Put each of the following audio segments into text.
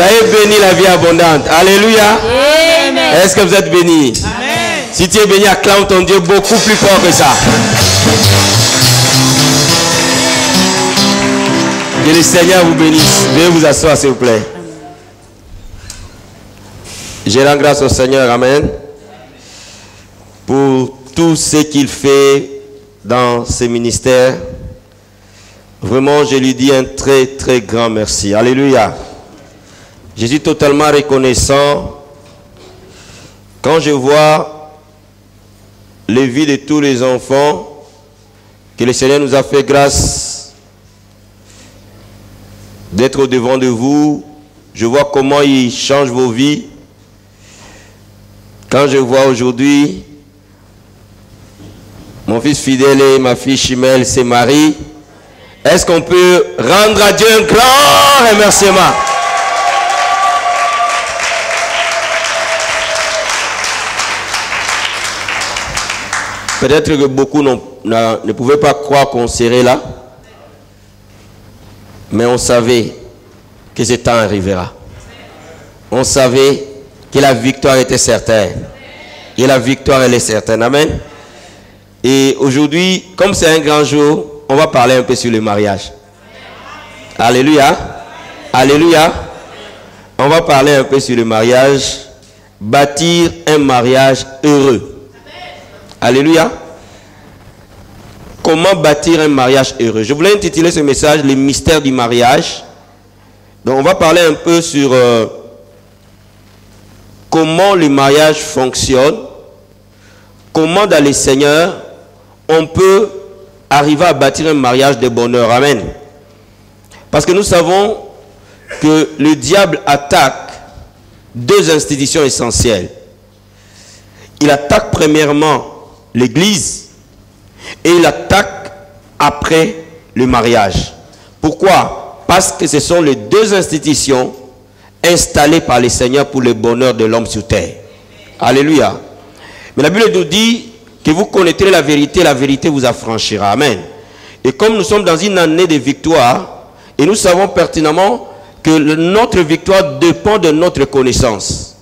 Soyez bénis la vie abondante. Alléluia. Est-ce que vous êtes bénis? Amen. Si tu es béni, acclame ton Dieu beaucoup plus fort que ça. Que le Seigneur vous bénisse. Veuillez vous asseoir s'il vous plaît. Je rends grâce au Seigneur, amen, pour tout ce qu'il fait dans ce ministère. Vraiment, je lui dis un très très grand merci. Alléluia. Je suis totalement reconnaissant quand je vois les vies de tous les enfants que le Seigneur nous a fait grâce d'être au devant de vous. Je vois comment il change vos vies. Quand je vois aujourd'hui mon fils fidèle et ma fille Chimel se marient, est-ce qu'on peut rendre à Dieu un grand remerciement? Peut-être que beaucoup ne pouvaient pas croire qu'on serait là, mais on savait que ce temps arrivera. On savait que la victoire était certaine. Et la victoire, elle est certaine. Amen. Et aujourd'hui, comme c'est un grand jour, on va parler un peu sur le mariage. Alléluia. Alléluia. On va parler un peu sur le mariage. Bâtir un mariage heureux. Alléluia. Comment bâtir un mariage heureux? Je voulais intituler ce message « Les mystères du mariage ». Donc on va parler un peu sur comment le mariage fonctionne, comment dans le Seigneur on peut arriver à bâtir un mariage de bonheur. Amen. Parce que nous savons que le diable attaque deux institutions essentielles. Il attaque premièrement l'église et il attaque après le mariage. Pourquoi? Parce que ce sont les deux institutions installées par le Seigneur pour le bonheur de l'homme sur terre. Alléluia. Mais la Bible nous dit que vous connaîtrez la vérité vous affranchira. Amen. Et comme nous sommes dans une année de victoire, et nous savons pertinemment que notre victoire dépend de notre connaissance.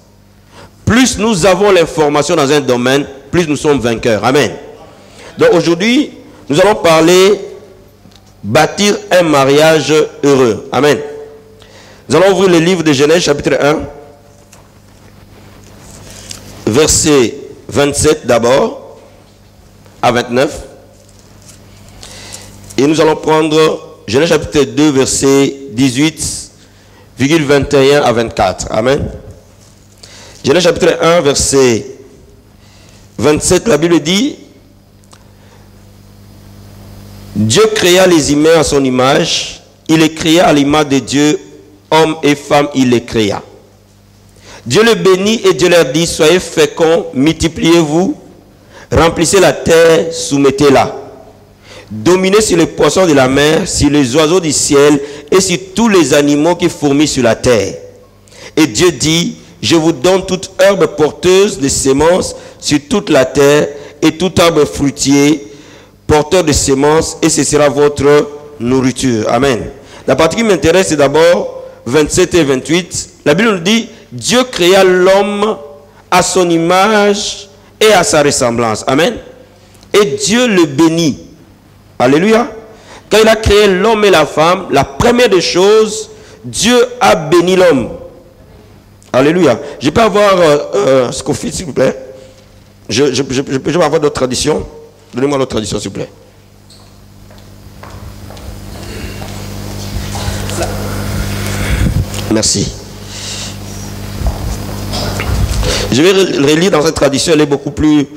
Plus nous avons l'information dans un domaine, plus nous sommes vainqueurs. Amen. Donc aujourd'hui, nous allons parler bâtir un mariage heureux. Amen. Nous allons ouvrir le livre de Genèse chapitre 1, verset 27 d'abord à 29. Et nous allons prendre Genèse chapitre 2, verset 18, 21 à 24. Amen. Genèse chapitre 1, verset 27, la Bible dit: Dieu créa les humains à son image, il les créa à l'image de Dieu, hommes et femmes, il les créa. Dieu le bénit et Dieu leur dit: soyez féconds, multipliez-vous, remplissez la terre, soumettez-la. Dominez sur les poissons de la mer, sur les oiseaux du ciel et sur tous les animaux qui fourmillent sur la terre. Et Dieu dit: je vous donne toute herbe porteuse de semences sur toute la terre et tout arbre fruitier porteur de semences, et ce sera votre nourriture. Amen. La partie qui m'intéresse, c'est d'abord 27 et 28. La Bible nous dit: Dieu créa l'homme à son image et à sa ressemblance. Amen. Et Dieu le bénit. Alléluia. Quand il a créé l'homme et la femme, la première des choses, Dieu a béni l'homme. Alléluia. Je peux avoir Scofield, s'il vous plaît. Je peux avoir d'autres traditions. Donnez-moi l'autre tradition, s'il vous plaît. Merci. Je vais relire dans cette tradition, elle est beaucoup plus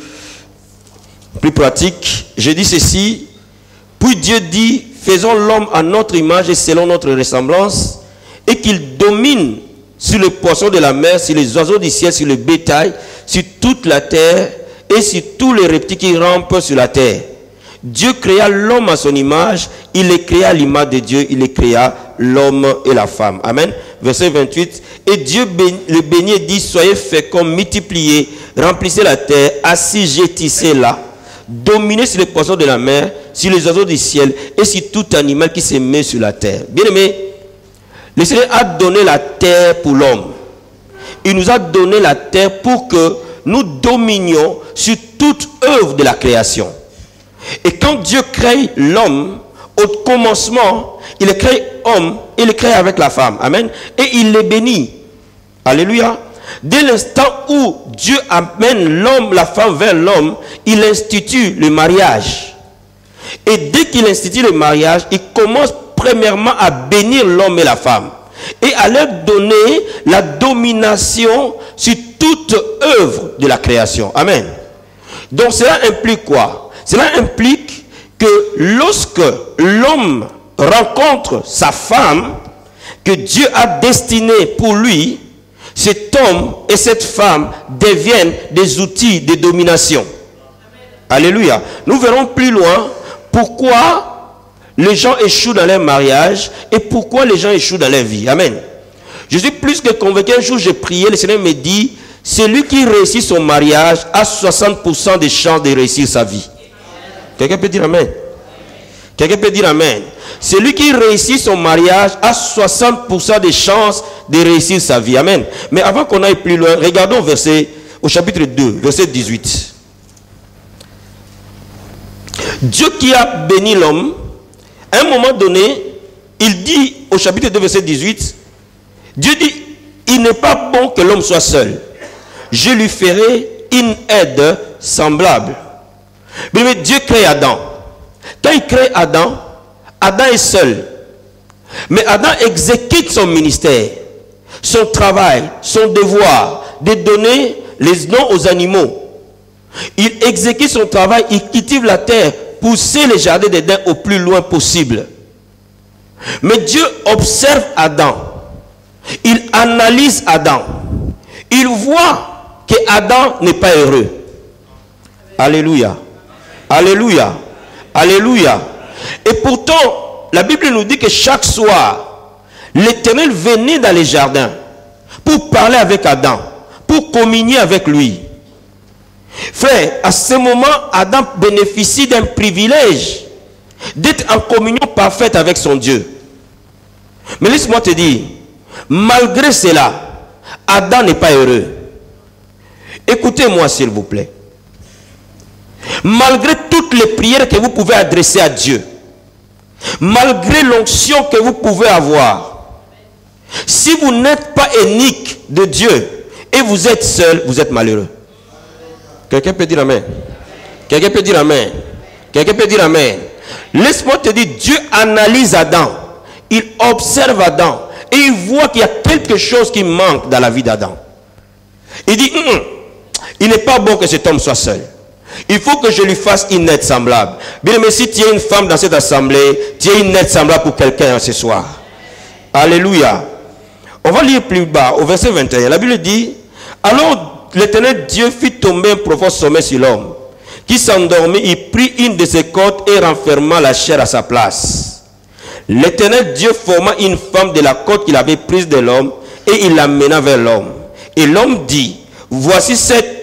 pratique. Je dis ceci: puis Dieu dit: faisons l'homme à notre image et selon notre ressemblance, et qu'il domine sur les poissons de la mer, sur les oiseaux du ciel, sur le bétail, sur toute la terre, et sur tous les reptiles qui rampent sur la terre. Dieu créa l'homme à son image, il les créa à l'image de Dieu, il les créa l'homme et la femme. Amen. Verset 28. Et Dieu le bénit et dit: soyez féconds, multipliez, remplissez la terre, assujettissez-la, dominez sur les poissons de la mer, sur les oiseaux du ciel et sur tout animal qui se met sur la terre. Bien aimé, Le Seigneur a donné la terre pour l'homme. Il nous a donné la terre pour que nous dominions sur toute œuvre de la création. Et quand Dieu crée l'homme, au commencement, il le crée homme, il le crée avec la femme. Amen. Et il les bénit. Alléluia. Dès l'instant où Dieu amène l'homme, la femme vers l'homme, il institue le mariage. Et dès qu'il institue le mariage, il commence premièrement à bénir l'homme et la femme. Et à leur donner la domination sur toute œuvre de la création. Amen. Donc cela implique quoi? Cela implique que lorsque l'homme rencontre sa femme, que Dieu a destinée pour lui, cet homme et cette femme deviennent des outils de domination. Alléluia. Nous verrons plus loin pourquoi les gens échouent dans leur mariage et pourquoi les gens échouent dans leur vie. Amen. Je suis plus que convaincu. Un jour, j'ai prié, le Seigneur me dit, celui qui réussit son mariage a 60% de chances de réussir sa vie. Quelqu'un peut dire amen? Quelqu'un peut dire amen? Celui qui réussit son mariage a 60% de chances de réussir sa vie. Amen. Mais avant qu'on aille plus loin, regardons au chapitre 2, verset 18. Dieu qui a béni l'homme, à un moment donné, il dit au chapitre 2, verset 18, Dieu dit, il n'est pas bon que l'homme soit seul. Je lui ferai une aide semblable. Mais Dieu crée Adam. Quand il crée Adam, Adam est seul. Mais Adam exécute son ministère, son travail, son devoir de donner les noms aux animaux. Il exécute son travail, il cultive la terre, pousser les jardins d'Éden au plus loin possible. Mais Dieu observe Adam. Il analyse Adam. Il voit que Adam n'est pas heureux. Alléluia. Alléluia. Alléluia. Et pourtant, la Bible nous dit que chaque soir, l'Éternel venait dans les jardins pour parler avec Adam, pour communier avec lui. Frère, à ce moment, Adam bénéficie d'un privilège d'être en communion parfaite avec son Dieu. Mais laisse-moi te dire, malgré cela, Adam n'est pas heureux. Écoutez-moi s'il vous plaît. Malgré toutes les prières que vous pouvez adresser à Dieu, malgré l'onction que vous pouvez avoir, si vous n'êtes pas unique de Dieu et vous êtes seul, vous êtes malheureux. Quelqu'un peut dire amen? Quelqu'un peut dire amen? Quelqu'un peut dire amen? Laisse-moi te dire, Dieu analyse Adam, il observe Adam et il voit qu'il y a quelque chose qui manque dans la vie d'Adam. Il dit, il n'est pas bon que cet homme soit seul. Il faut que je lui fasse une aide semblable. Bien, mais si tu es une femme dans cette assemblée, tu es une aide semblable pour quelqu'un ce soir. Alléluia. On va lire plus bas, au verset 21. La Bible dit, alors l'Éternel Dieu fit tomber un profond sommeil sur l'homme, qui s'endormit, il prit une de ses côtes et renferma la chair à sa place. L'Éternel Dieu forma une femme de la côte qu'il avait prise de l'homme et il l'amena vers l'homme. Et l'homme dit, voici cette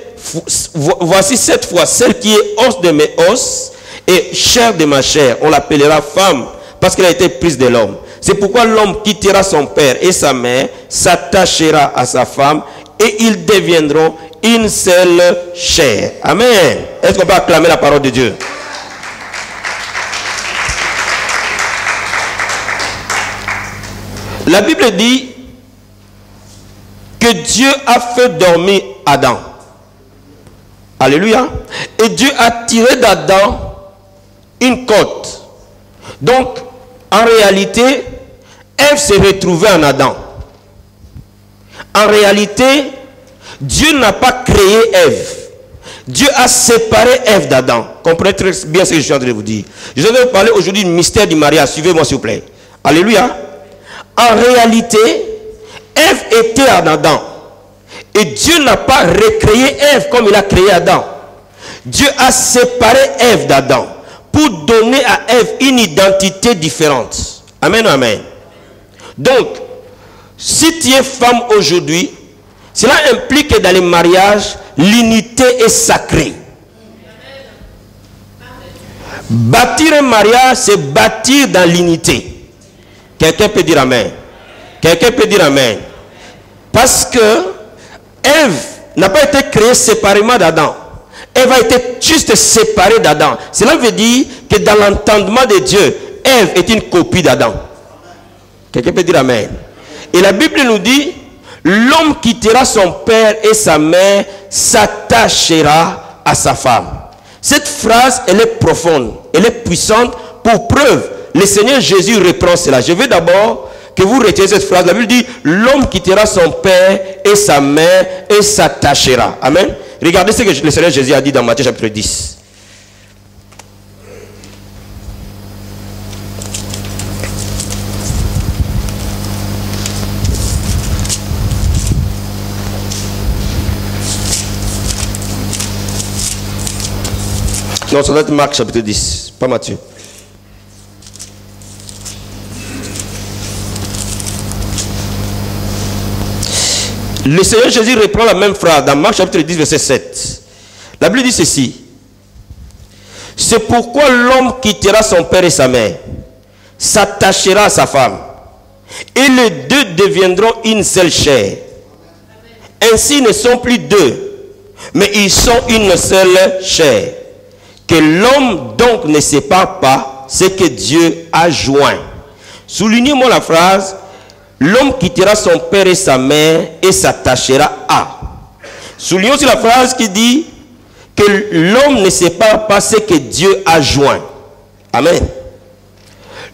fois celle qui est os de mes os et chair de ma chair. On l'appellera femme parce qu'elle a été prise de l'homme. C'est pourquoi l'homme quittera son père et sa mère, s'attachera à sa femme et ils deviendront une seule chair. Amen. Est-ce qu'on peut acclamer la parole de Dieu? La Bible dit que Dieu a fait dormir Adam. Alléluia. Et Dieu a tiré d'Adam une côte. Donc, en réalité, Ève s'est retrouvée en Adam. En réalité, Dieu n'a pas créé Ève. Dieu a séparé Ève d'Adam. Comprenez très bien ce que je suis en train de vous dire. Je vais vous parler aujourd'hui du mystère du mariage. Suivez-moi s'il vous plaît. Alléluia. En réalité, Ève était en Adam. Et Dieu n'a pas recréé Ève comme il a créé Adam. Dieu a séparé Ève d'Adam pour donner à Ève une identité différente. Amen, amen. Donc, si tu es femme aujourd'hui, cela implique que dans les mariages, l'unité est sacrée. Bâtir un mariage, c'est bâtir dans l'unité. Quelqu'un peut dire amen. Quelqu'un peut dire amen. Parce que Ève n'a pas été créée séparément d'Adam. Ève a été juste séparée d'Adam. Cela veut dire que dans l'entendement de Dieu, Ève est une copie d'Adam. Quelqu'un peut dire amen. Et la Bible nous dit, l'homme quittera son père et sa mère, s'attachera à sa femme. Cette phrase, elle est profonde, elle est puissante. Pour preuve, le Seigneur Jésus reprend cela. Je veux d'abord que vous reteniez cette phrase. La Bible dit, l'homme quittera son père et sa mère et s'attachera. Amen. Regardez ce que le Seigneur Jésus a dit dans Matthieu chapitre 10. Non, ça doit être Marc chapitre 10, pas Matthieu. Le Seigneur Jésus reprend la même phrase dans Marc chapitre 10, verset 7. La Bible dit ceci. C'est pourquoi l'homme quittera son père et sa mère, s'attachera à sa femme, et les deux deviendront une seule chair. Ainsi, ils ne sont plus deux, mais ils sont une seule chair. Que l'homme donc ne sépare pas ce que Dieu a joint. Soulignez-moi la phrase. L'homme quittera son père et sa mère et s'attachera à. Soulignons aussi la phrase qui dit que l'homme ne sépare pas ce que Dieu a joint. Amen.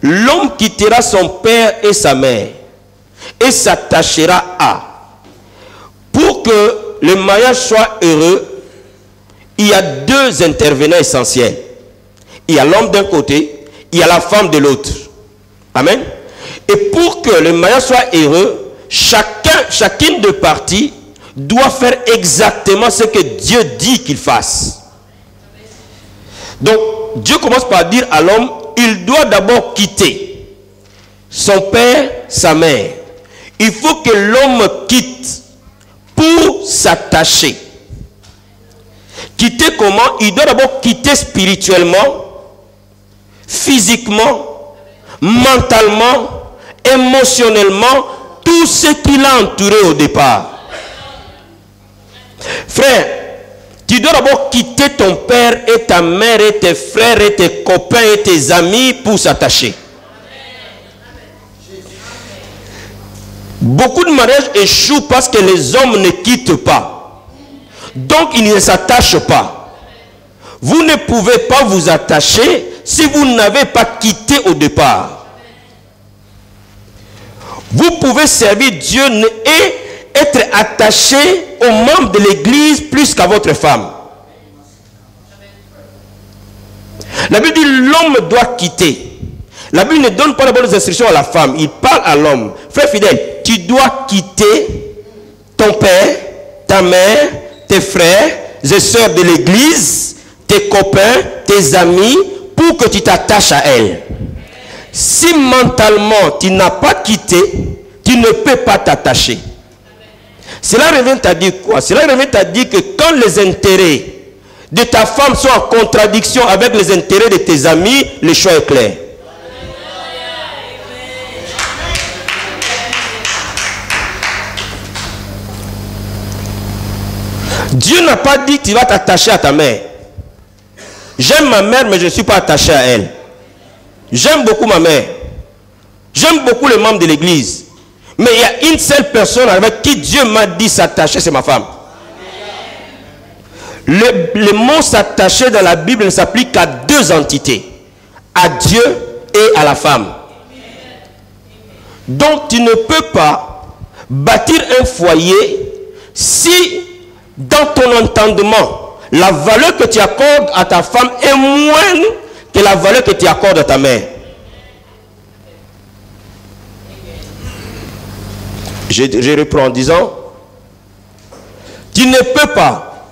L'homme quittera son père et sa mère et s'attachera à. Pour que le mariage soit heureux, il y a deux intervenants essentiels. Il y a l'homme d'un côté, il y a la femme de l'autre. Amen. Et pour que le mariage soit heureux, chacune de parties doit faire exactement ce que Dieu dit qu'il fasse. Donc, Dieu commence par dire à l'homme, il doit d'abord quitter son père, sa mère. Il faut que l'homme quitte pour s'attacher. Quitter comment? Il doit d'abord quitter spirituellement, physiquement, mentalement, émotionnellement, tout ce qui l'a entouré au départ. Frère, tu dois d'abord quitter ton père et ta mère et tes frères et tes copains et tes amis pour s'attacher. Beaucoup de mariages échouent parce que les hommes ne quittent pas. Donc, ils ne s'attachent pas. Vous ne pouvez pas vous attacher si vous n'avez pas quitté au départ. Vous pouvez servir Dieu et être attaché aux membres de l'église plus qu'à votre femme. La Bible dit l'homme doit quitter. La Bible ne donne pas de bonnes instructions à la femme. Il parle à l'homme. Frère fidèle, tu dois quitter ton père, ta mère, tes frères et sœurs de l'église, tes copains, tes amis, pour que tu t'attaches à elle. Si mentalement tu n'as pas quitté, tu ne peux pas t'attacher. Cela revient à dire quoi? Cela revient à dire que quand les intérêts de ta femme sont en contradiction avec les intérêts de tes amis, le choix est clair. Dieu n'a pas dit que tu vas t'attacher à ta mère. J'aime ma mère, mais je ne suis pas attaché à elle. J'aime beaucoup ma mère. J'aime beaucoup les membres de l'église. Mais il y a une seule personne avec qui Dieu m'a dit s'attacher, c'est ma femme. Le mot s'attacher dans la Bible ne s'applique qu'à deux entités. À Dieu et à la femme. Donc tu ne peux pas bâtir un foyer si dans ton entendement, la valeur que tu accordes à ta femme est moindre que la valeur que tu accordes à ta mère. Je reprends en disant, tu ne peux pas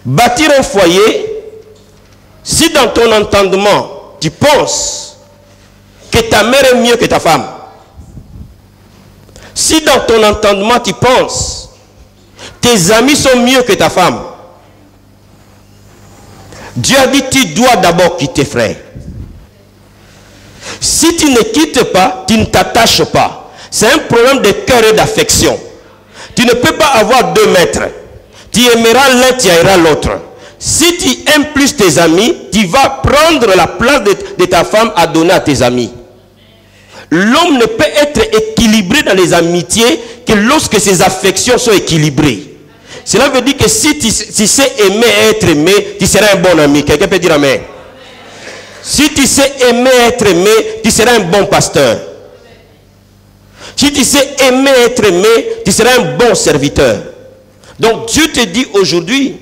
bâtir un foyer si dans ton entendement, tu penses que ta mère est mieux que ta femme. Si dans ton entendement, tu penses tes amis sont mieux que ta femme. Dieu a dit, tu dois d'abord quitter, frère. Si tu ne quittes pas, tu ne t'attaches pas. C'est un problème de cœur et d'affection. Tu ne peux pas avoir deux maîtres. Tu aimeras l'un, tu haïras l'autre. Si tu aimes plus tes amis, tu vas prendre la place de ta femme à donner à tes amis. L'homme ne peut être équilibré dans les amitiés que lorsque ses affections sont équilibrées. Cela veut dire que si tu sais aimer et être aimé, tu seras un bon ami. Quelqu'un peut dire amen. Si tu sais aimer et être aimé, tu seras un bon pasteur. Si tu sais aimer et être aimé, tu seras un bon serviteur. Donc Dieu te dit aujourd'hui,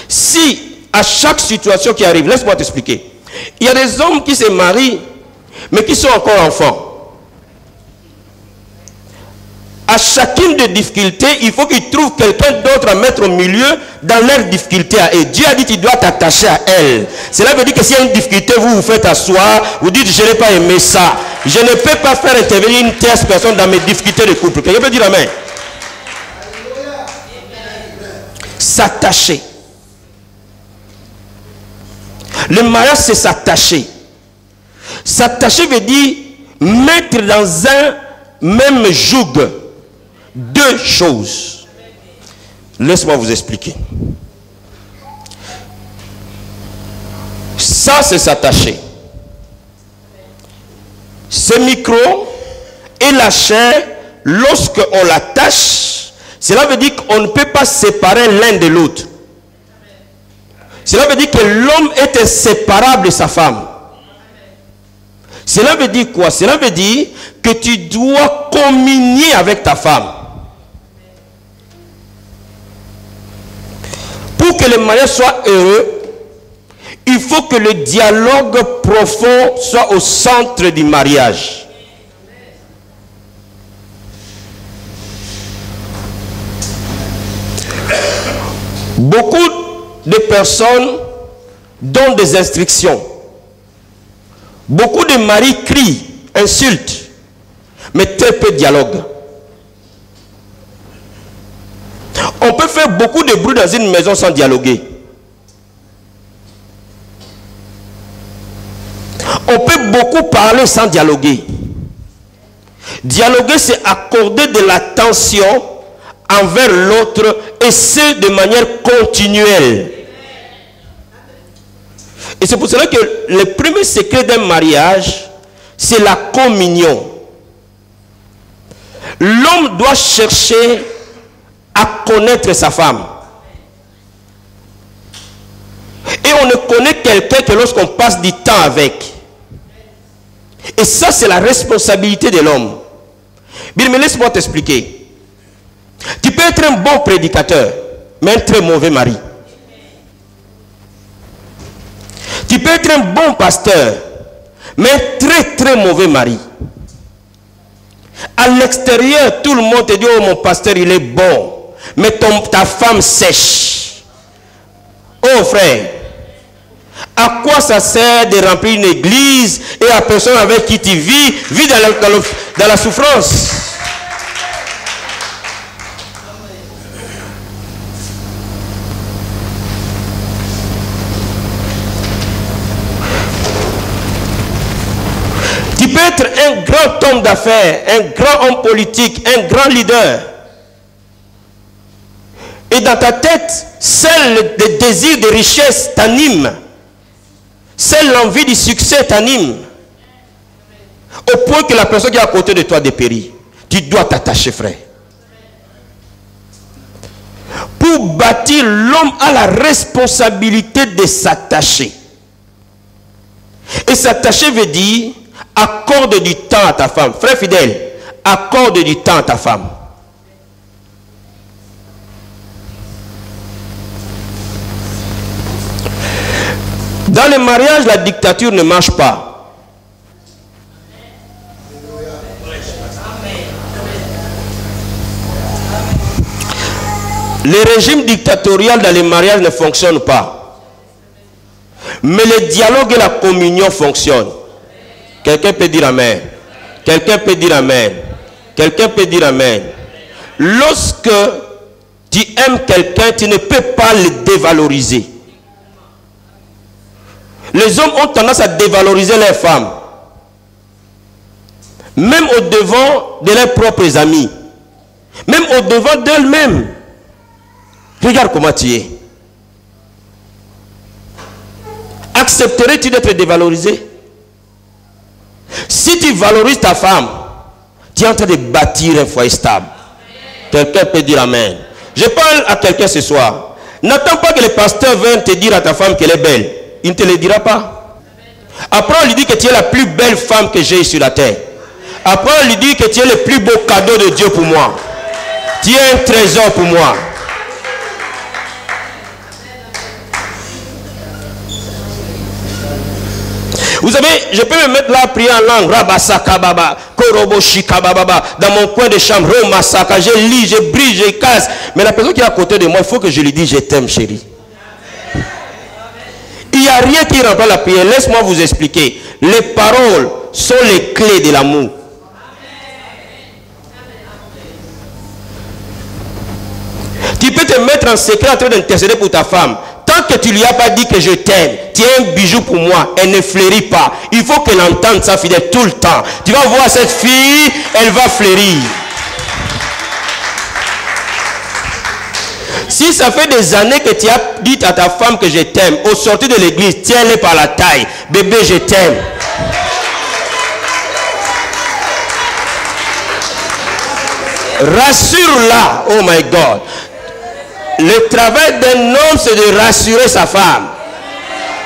si à chaque situation qui arrive, laisse-moi t'expliquer. Il y a des hommes qui se marient, mais qui sont encore enfants. À chacune des difficultés, il faut qu'ils trouvent quelqu'un d'autre à mettre au milieu dans leurs difficultés à eux. Dieu a dit tu dois t'attacher à elle. Cela veut dire que s'il y a une difficulté, vous vous faites asseoir, vous dites je n'ai pas aimé ça. Je ne peux pas faire intervenir une tierce personne dans mes difficultés de couple. Quelqu'un peut dire amen. S'attacher. Le mariage, c'est s'attacher. S'attacher veut dire mettre dans un même joug deux choses. Laisse-moi vous expliquer. Ça, c'est s'attacher. Ce micro et la chair, lorsqu'on l'attache, cela veut dire qu'on ne peut pas séparer l'un de l'autre. Cela veut dire que l'homme est inséparable de sa femme. Cela veut dire quoi? Cela veut dire que tu dois communier avec ta femme. Pour que le mariage soit heureux, il faut que le dialogue profond soit au centre du mariage. Beaucoup de personnes donnent des instructions. Beaucoup de maris crient, insultent, mais très peu de dialogue. On peut faire beaucoup de bruit dans une maison sans dialoguer. On peut beaucoup parler sans dialoguer. Dialoguer, c'est accorder de l'attention envers l'autre et c'est de manière continuelle. Et c'est pour cela que le premier secret d'un mariage, c'est la communion. L'homme doit chercher à connaître sa femme. Et on ne connaît quelqu'un que lorsqu'on passe du temps avec. Et ça, c'est la responsabilité de l'homme. Bien, mais laisse-moi t'expliquer. Tu peux être un bon prédicateur, mais un très mauvais mari. Tu peux être un bon pasteur, mais un très très mauvais mari. À l'extérieur, tout le monde te dit, oh mon pasteur, il est bon. Mais ta femme sèche. Oh frère, à quoi ça sert de remplir une église et la personne avec qui tu vis dans la souffrance? Tu peux être un grand homme d'affaires, un grand homme politique, un grand leader. Et dans ta tête, seul le désir de richesse t'anime. Seule l'envie du succès t'anime. Au point que la personne qui est à côté de toi dépérit. Tu dois t'attacher, frère. Pour bâtir, l'homme a la responsabilité de s'attacher. Et s'attacher veut dire accorde du temps à ta femme. Frère fidèle, accorde du temps à ta femme. Dans le mariage, la dictature ne marche pas. Le régime dictatorial dans les mariages ne fonctionne pas. Mais le dialogue et la communion fonctionnent. Quelqu'un peut dire amen. Quelqu'un peut dire amen. Quelqu'un peut dire amen. Lorsque tu aimes quelqu'un, tu ne peux pas le dévaloriser. Les hommes ont tendance à dévaloriser leurs femmes. même au devant de leurs propres amis, même au devant d'elles-mêmes. Regarde comment tu es. Accepterais-tu d'être dévalorisé? Si tu valorises ta femme, tu es en train de bâtir un foyer stable. Quelqu'un peut dire amen. Je parle à quelqu'un ce soir. N'attends pas que le pasteur vienne te dire à ta femme qu'elle est belle. Il ne te le dira pas. Après, on lui dit que tu es la plus belle femme que j'ai sur la terre. Après, on lui dit que tu es le plus beau cadeau de Dieu pour moi. Tu es un trésor pour moi. Vous savez, je peux me mettre là à prier en langue. Rabasaka baba, koroboshika baba, dans mon coin de chambre. Romasaka, je lis, je brille, je casse. Mais la personne qui est à côté de moi, il faut que je lui dise je t'aime, chérie. Il n'y a rien qui remplace la prière. Laisse-moi vous expliquer. Les paroles sont les clés de l'amour. Tu peux te mettre en secret en train d'intercéder pour ta femme. Tant que tu ne lui as pas dit que je t'aime, tu es un bijou pour moi, elle ne fleurit pas. Il faut qu'elle entende ça fidèle tout le temps. Tu vas voir cette fille, elle va fleurir. Si ça fait des années que tu as dit à ta femme que je t'aime, au sortir de l'église, tiens-les par la taille. Bébé, je t'aime. Rassure-la. Oh my God. Le travail d'un homme, c'est de rassurer sa femme.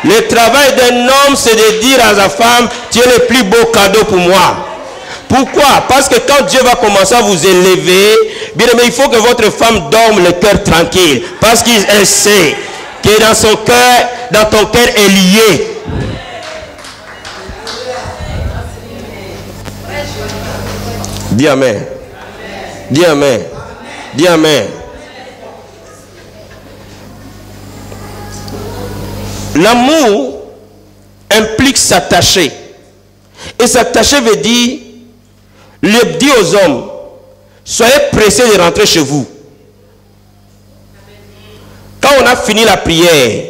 Le travail d'un homme, c'est de dire à sa femme, tu es le plus beau cadeau pour moi. Pourquoi? Parce que quand Dieu va commencer à vous élever, bien aimé, il faut que votre femme dorme le cœur tranquille. Parce qu'il sait que dans son cœur, dans ton cœur est lié. Dis amen. Dis amen. Dis amen. L'amour implique s'attacher. Et s'attacher veut dire, le dire aux hommes, soyez pressés de rentrer chez vous. Quand on a fini la prière,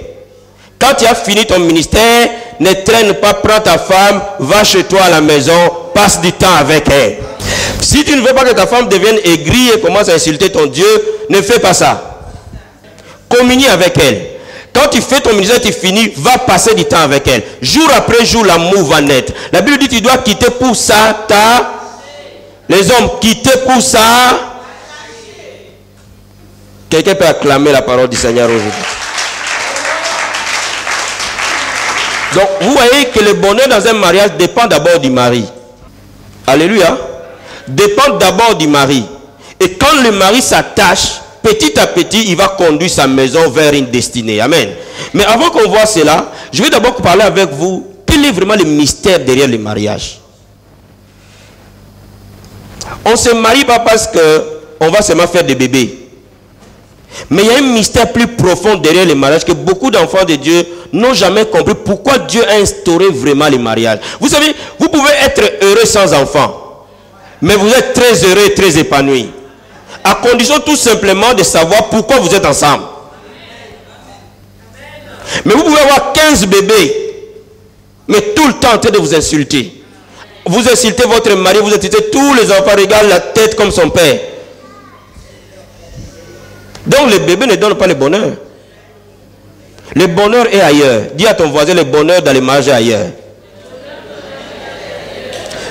quand tu as fini ton ministère, ne traîne pas, prends ta femme, va chez toi à la maison, passe du temps avec elle. Si tu ne veux pas que ta femme devienne aigrie et commence à insulter ton Dieu, ne fais pas ça. Communie avec elle. Quand tu fais ton ministère, tu finis, va passer du temps avec elle. Jour après jour, l'amour va naître. La Bible dit, tu dois quitter pour ça les hommes, quitter pour ça. Quelqu'un peut acclamer la parole du Seigneur aujourd'hui. Donc, vous voyez que le bonheur dans un mariage dépend d'abord du mari. Alléluia. Dépend d'abord du mari. Et quand le mari s'attache, petit à petit, il va conduire sa maison vers une destinée. Amen. Mais avant qu'on voit cela, je vais d'abord parler avec vous. Quel est vraiment le mystère derrière le mariage? On ne se marie pas parce qu'on va seulement faire des bébés. Mais il y a un mystère plus profond derrière le mariage que beaucoup d'enfants de Dieu n'ont jamais compris. Pourquoi Dieu a instauré vraiment le mariage? Vous savez, vous pouvez être heureux sans enfant, mais vous êtes très heureux et très épanoui. À condition tout simplement de savoir pourquoi vous êtes ensemble. Mais vous pouvez avoir 15 bébés, mais tout le temps en train de vous insulter. Vous insultez votre mari, vous insultez tous les enfants, regardent la tête comme son père. Donc le bébé ne donne pas le bonheur. Le bonheur est ailleurs. Dis à ton voisin, le bonheur dans le mariage est ailleurs.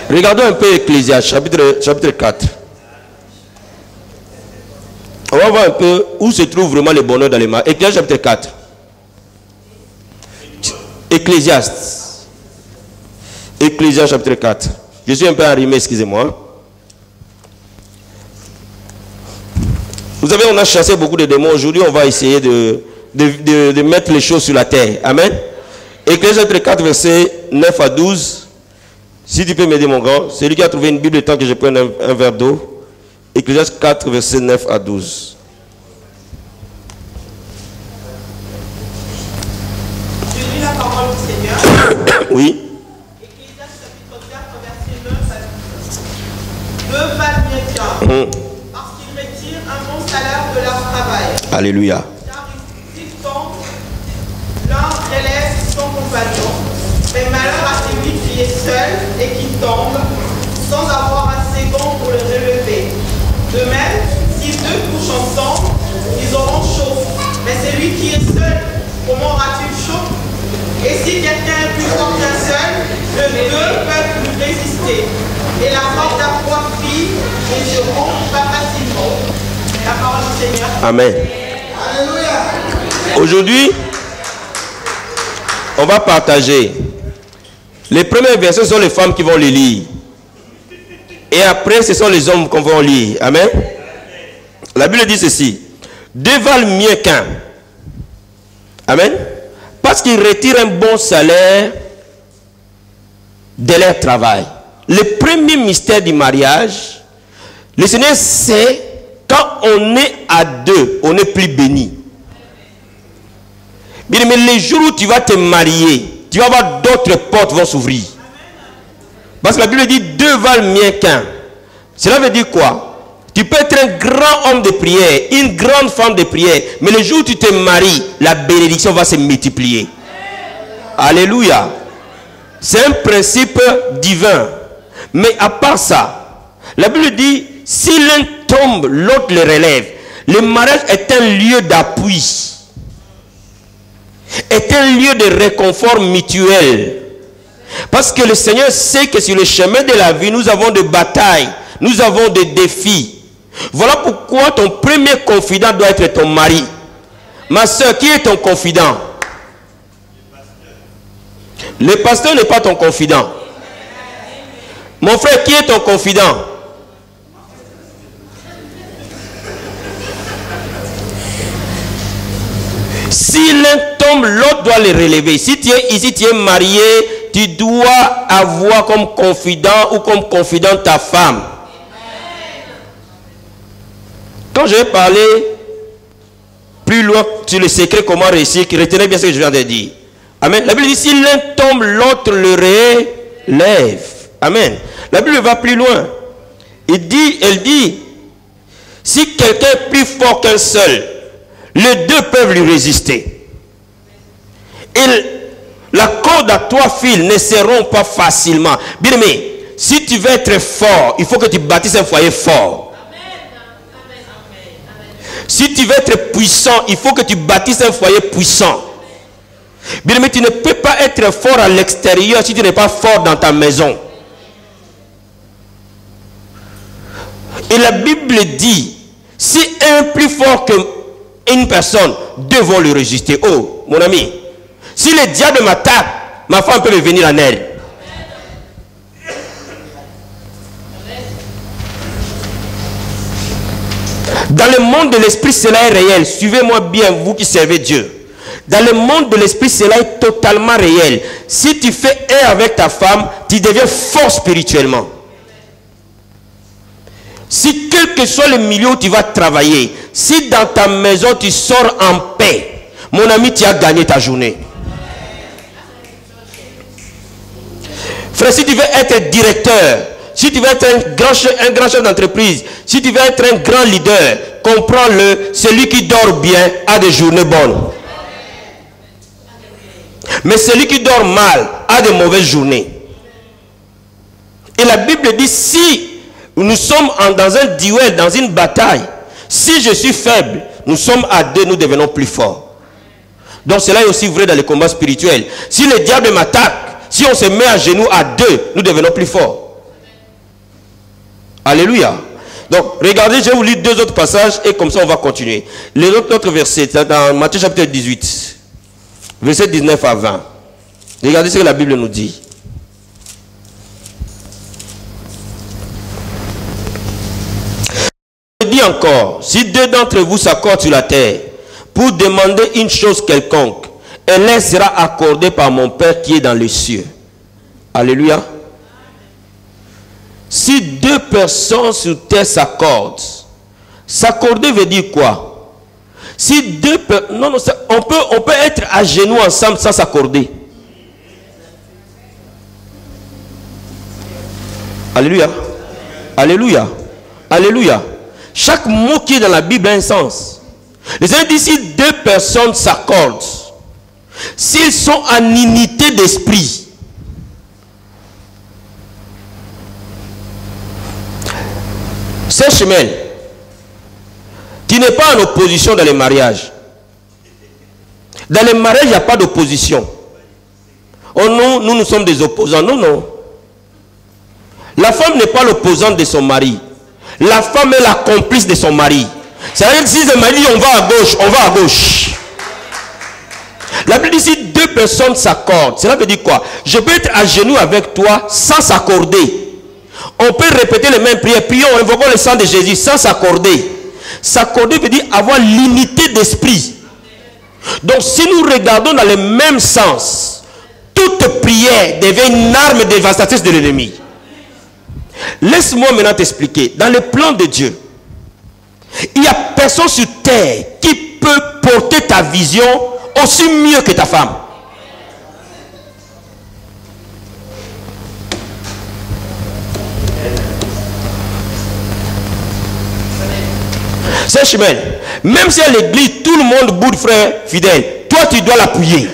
Regardons un peu Ecclésiaste, chapitre 4. On va voir un peu où se trouve vraiment le bonheur dans les mariages. Ecclésiaste chapitre 4. Ecclésiaste. Ecclésiaste chapitre 4. Je suis un peu arrimé, excusez-moi. Vous savez, on a chassé beaucoup de démons. Aujourd'hui, on va essayer de mettre les choses sur la terre. Amen. Ecclésiaste chapitre 4, versets 9 à 12. Si tu peux m'aider, mon grand. Celui qui a trouvé une Bible, le temps que je prenne un verre d'eau. Ecclésiaste 4, versets 9 à 12. Je lis la parole du Seigneur. Oui. Ecclésiaste chapitre 4, verset 9 à 12. Deux valent bien, parce qu'ils retirent un bon salaire de leur travail. Alléluia. Car s'ils tombent, l'un relève son compagnon. Mais malheur à celui qui est seul et qui tombe sans avoir un second pour le relever. De même, si deux couchent ensemble, ils auront chaud. Mais celui qui est seul, comment aura-t-il chaud? Et si quelqu'un est plus fort qu'un seul, les deux peuvent lui résister. Et la force approche-fille et se rompt pas facilement. La parole du Seigneur. Amen. Alléluia. Aujourd'hui, on va partager. Les premiers versets sont les femmes qui vont les lire. Et après, ce sont les hommes qu'on va lire. Amen. La Bible dit ceci. Deux valent mieux qu'un. Amen. Parce qu'ils retirent un bon salaire de leur travail. Le premier mystère du mariage, le Seigneur sait, quand on est à deux, on est plus béni. Bien, mais les jours où tu vas te marier, tu vas voir d'autres portes vont s'ouvrir. Parce que la Bible dit deux valent mieux qu'un. Cela veut dire quoi? Tu peux être un grand homme de prière, une grande femme de prière, mais le jour où tu te maries, la bénédiction va se multiplier. Alléluia. C'est un principe divin. Mais à part ça, la Bible dit, si l'un tombe, l'autre le relève. Le mariage est un lieu d'appui, est un lieu de réconfort mutuel. Parce que le Seigneur sait que sur le chemin de la vie, nous avons des batailles, nous avons des défis. Voilà pourquoi ton premier confident doit être ton mari. Ma soeur, qui est ton confident? Le pasteur n'est pas ton confident. Mon frère, qui est ton confident? Si l'un tombe, l'autre doit le relever. Si tu es ici, tu es marié, tu dois avoir comme confident ou comme confident ta femme. Quand je vais parler plus loin sur le secret comment réussir, retenez bien ce que je viens de dire. Amen. La Bible dit, si l'un tombe, l'autre le relève. Amen. La Bible va plus loin. Elle dit, si quelqu'un est plus fort qu'un seul, les deux peuvent lui résister. Et la corde à trois fils ne seront pas facilement. Bien aimé, si tu veux être fort, il faut que tu bâtisses un foyer fort. Si tu veux être puissant, il faut que tu bâtisses un foyer puissant. Bien aimé, tu ne peux pas être fort à l'extérieur si tu n'es pas fort dans ta maison. Et la Bible dit, si un plus fort qu'une personne, deux vont le résister. Oh, mon ami, si le diable m'attaque, ma femme peut me venir en aide. Dans le monde de l'esprit, cela est réel. Suivez-moi bien, vous qui servez Dieu. Dans le monde de l'esprit, cela est totalement réel. Si tu fais un avec ta femme, tu deviens fort spirituellement. Si quel que soit le milieu où tu vas travailler, si dans ta maison tu sors en paix, mon ami, tu as gagné ta journée. Frère, si tu veux être directeur, si tu veux être un grand chef d'entreprise, si tu veux être un grand leader, comprends-le, celui qui dort bien a des journées bonnes. Mais celui qui dort mal a de mauvaises journées. Et la Bible dit, si nous sommes dans un duel, dans une bataille, si je suis faible, nous sommes à deux, nous devenons plus forts. Donc cela est aussi vrai dans les combats spirituels. Si le diable m'attaque, si on se met à genoux à deux, nous devenons plus forts. Alléluia. Donc regardez, je vais vous lire deux autres passages et comme ça on va continuer. Les autres versets, c'est dans Matthieu chapitre 18, versets 19 à 20. Regardez ce que la Bible nous dit. Je dis encore, si deux d'entre vous s'accordent sur la terre pour demander une chose quelconque, elle leur sera accordée par mon Père qui est dans les cieux. Alléluia. Si deux personnes sur terre s'accordent, s'accorder veut dire quoi? Si deux personnes, non, on peut être à genoux ensemble sans s'accorder. Alléluia. Alléluia. Alléluia. Chaque mot qui est dans la Bible a un sens. Les Seigneur dit, si deux personnes s'accordent, s'ils sont en unité d'esprit, C'est chemin. Tu n'es pas en opposition dans les mariages. Dans les mariages, il n'y a pas d'opposition. Oh non, nous sommes des opposants. Non, non. La femme n'est pas l'opposante de son mari. La femme est la complice de son mari. C'est-à-dire que si le mari dit on va à gauche, on va à gauche. La Bible dit si deux personnes s'accordent, cela veut dire quoi? Je peux être à genoux avec toi sans s'accorder. On peut répéter les mêmes prières. Prions, invoquons le sang de Jésus sans s'accorder. S'accorder veut dire avoir l'unité d'esprit. Donc si nous regardons dans le même sens, toute prière devient une arme dévastatrice de l'ennemi. Laisse-moi maintenant t'expliquer. Dans le plan de Dieu, il n'y a personne sur terre qui peut porter ta vision aussi mieux que ta femme. C'est chemin. Même si à l'église, tout le monde boude, frère fidèle, toi tu dois l'appuyer.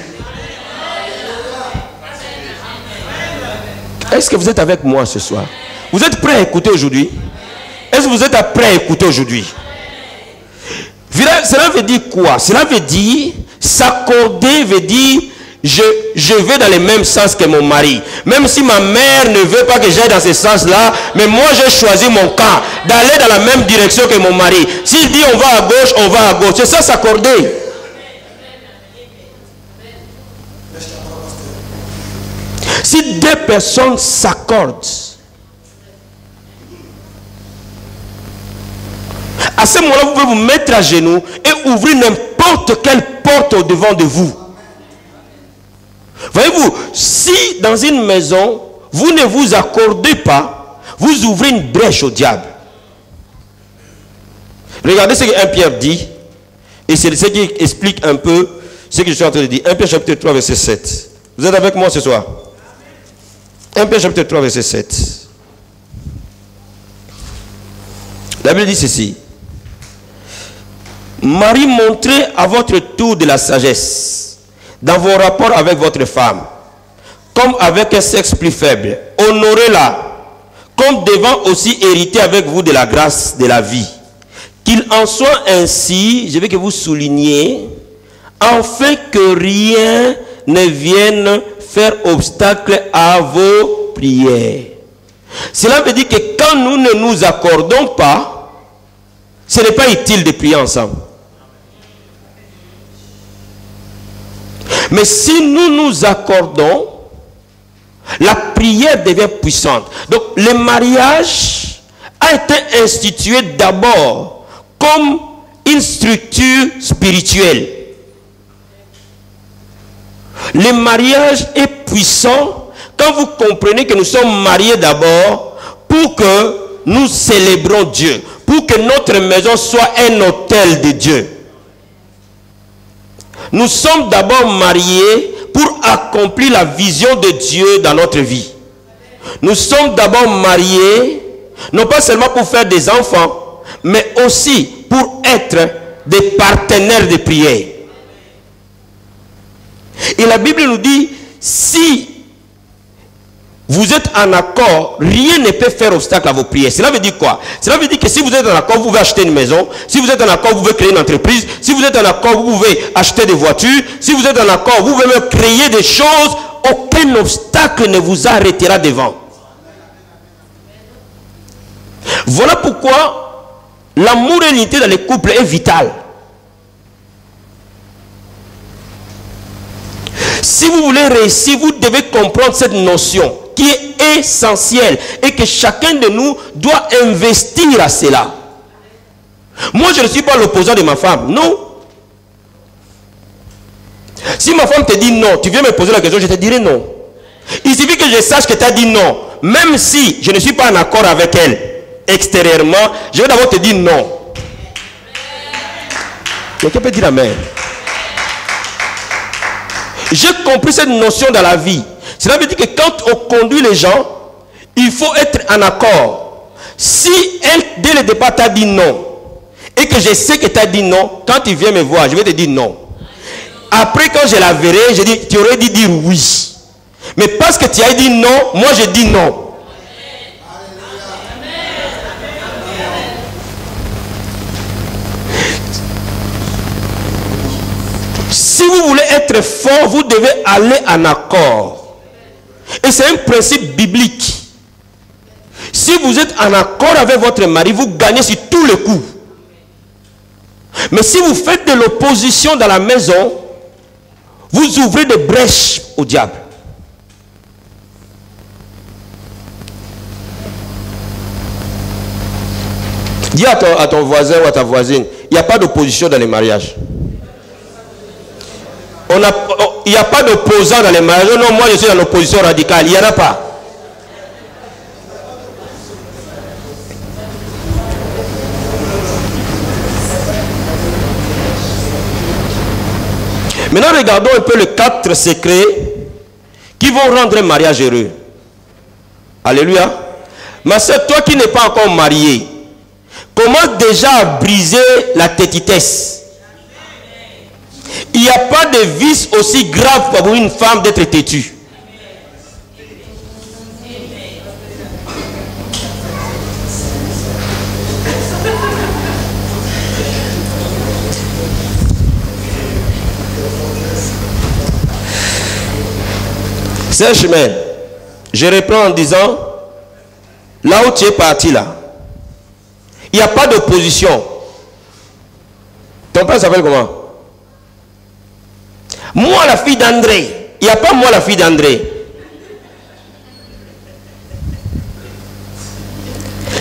Est-ce que vous êtes avec moi ce soir? Vous êtes prêts à écouter aujourd'hui? Est-ce que vous êtes prêts à écouter aujourd'hui? Cela veut dire quoi? Cela veut dire, s'accorder veut dire, je vais dans le même sens que mon mari. Même si ma mère ne veut pas que j'aille dans ce sens-là, mais moi j'ai choisi mon camp, d'aller dans la même direction que mon mari. S'il dit on va à gauche, on va à gauche. C'est ça, s'accorder. Si deux personnes s'accordent, à ce moment-là, vous pouvez vous mettre à genoux et ouvrir n'importe quelle porte au devant de vous. Voyez-vous, si dans une maison, vous ne vous accordez pas, vous ouvrez une brèche au diable. Regardez ce que 1 Pierre dit, et c'est ce qui explique un peu ce que je suis en train de dire. 1 Pierre chapitre 3, verset 7. Vous êtes avec moi ce soir? 1 Pierre chapitre 3, verset 7. La Bible dit ceci. Marie, montrez à votre tour de la sagesse dans vos rapports avec votre femme, comme avec un sexe plus faible. Honorez-la, comme devant aussi hériter avec vous de la grâce de la vie. Qu'il en soit ainsi, je veux que vous souligniez, afin que rien ne vienne faire obstacle à vos prières. Cela veut dire que quand nous ne nous accordons pas, ce n'est pas utile de prier ensemble. Mais si nous nous accordons, la prière devient puissante. Donc le mariage a été institué d'abord comme une structure spirituelle. Le mariage est puissant quand vous comprenez que nous sommes mariés d'abord pour que nous célébrons Dieu, pour que notre maison soit un autel de Dieu. Nous sommes d'abord mariés pour accomplir la vision de Dieu dans notre vie. Nous sommes d'abord mariés, non pas seulement pour faire des enfants, mais aussi pour être des partenaires de prière. Et la Bible nous dit, si vous êtes en accord, rien ne peut faire obstacle à vos prières. Cela veut dire quoi? Cela veut dire que si vous êtes en accord, vous pouvez acheter une maison. Si vous êtes en accord, vous pouvez créer une entreprise. Si vous êtes en accord, vous pouvez acheter des voitures. Si vous êtes en accord, vous pouvez même créer des choses. Aucun obstacle ne vous arrêtera devant. Voilà pourquoi l'amour et l'unité dans les couples est vital. Si vous voulez réussir, vous devez comprendre cette notion qui est essentielle et que chacun de nous doit investir à cela. Moi, je ne suis pas l'opposant de ma femme, non. Si ma femme te dit non, tu viens me poser la question, je te dirai non. Il suffit que je sache que tu as dit non, même si je ne suis pas en accord avec elle extérieurement, je vais d'abord te dire non. Quelqu'un peut dire amen. J'ai compris cette notion dans la vie. Cela veut dire que quand on conduit les gens, il faut être en accord. Si elle, dès le départ, t'a dit non, et que je sais que tu as dit non, quand tu viens me voir, je vais te dire non. Après, quand je la verrai, je dis, tu aurais dû dire oui. Mais parce que tu as dit non, moi je dis non. Si vous voulez être fort, vous devez aller en accord. Et c'est un principe biblique. Si vous êtes en accord avec votre mari, vous gagnez sur tous les coups. Mais si vous faites de l'opposition dans la maison, vous ouvrez des brèches au diable. Dis à ton voisin ou à ta voisine, il n'y a pas d'opposition dans les mariages. Il n'y a pas d'opposant dans les mariages. Non, moi je suis dans l'opposition radicale. Il n'y en a pas. Maintenant, regardons un peu les 4 secrets qui vont rendre un mariage heureux. Alléluia. Ma soeur, toi qui n'es pas encore marié, commence déjà à briser la têtitesse. Il n'y a pas de vice aussi grave pour une femme d'être têtue. C'est un chemin. Je reprends en disant, là où tu es parti là, il n'y a pas d'opposition. Ton père s'appelle comment? Moi la fille d'André. Il n'y a pas moi la fille d'André.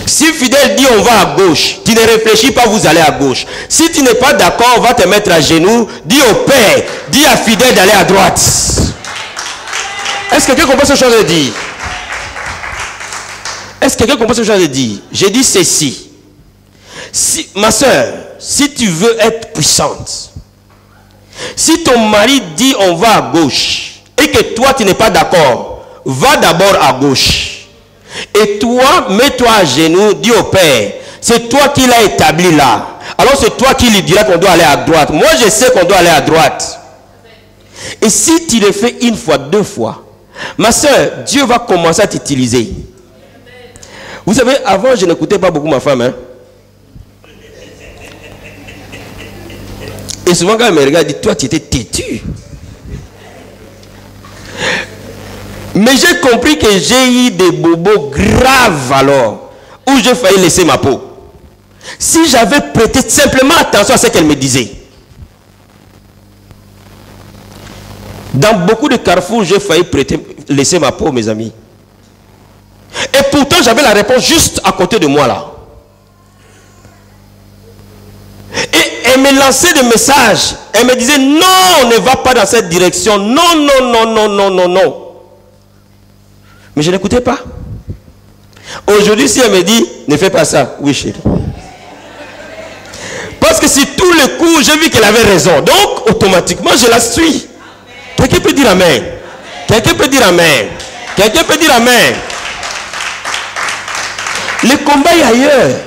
Si Fidèle dit on va à gauche, tu ne réfléchis pas, vous allez à gauche. Si tu n'es pas d'accord, on va te mettre à genoux. Dis au père, dis à Fidèle d'aller à droite. Est-ce que quelqu'un comprend ce que je veux dire? Est-ce que quelqu'un comprend ce que je veux dire? J'ai dit ceci. Si, ma soeur, si tu veux être puissante, si ton mari dit on va à gauche et que toi tu n'es pas d'accord, va d'abord à gauche. Et toi, mets-toi à genoux, dis au père, c'est toi qui l'as établi là. Alors c'est toi qui lui diras qu'on doit aller à droite. Moi je sais qu'on doit aller à droite. Et si tu le fais une fois, 2 fois, ma soeur, Dieu va commencer à t'utiliser. Vous savez, avant je n'écoutais pas beaucoup ma femme. Hein? Et souvent quand elle me regarde, elle dit, toi tu étais têtu. Mais j'ai compris que j'ai eu des bobos graves alors, où j'ai failli laisser ma peau. Si j'avais prêté simplement attention à ce qu'elle me disait. Dans beaucoup de carrefours, j'ai failli laisser ma peau, mes amis. Et pourtant, j'avais la réponse juste à côté de moi là. Et elle me lançait des messages. Elle me disait, non, ne va pas dans cette direction. Non, non, non, non, non, non, non. Mais je n'écoutais pas. Aujourd'hui, si elle me dit, ne fais pas ça. Oui, chérie. Parce que si tous les coups, j'ai vu qu'elle avait raison. Donc, automatiquement, je la suis. Quelqu'un peut dire amen. Quelqu'un peut dire amen. Quelqu'un peut dire amen. Le combat est ailleurs.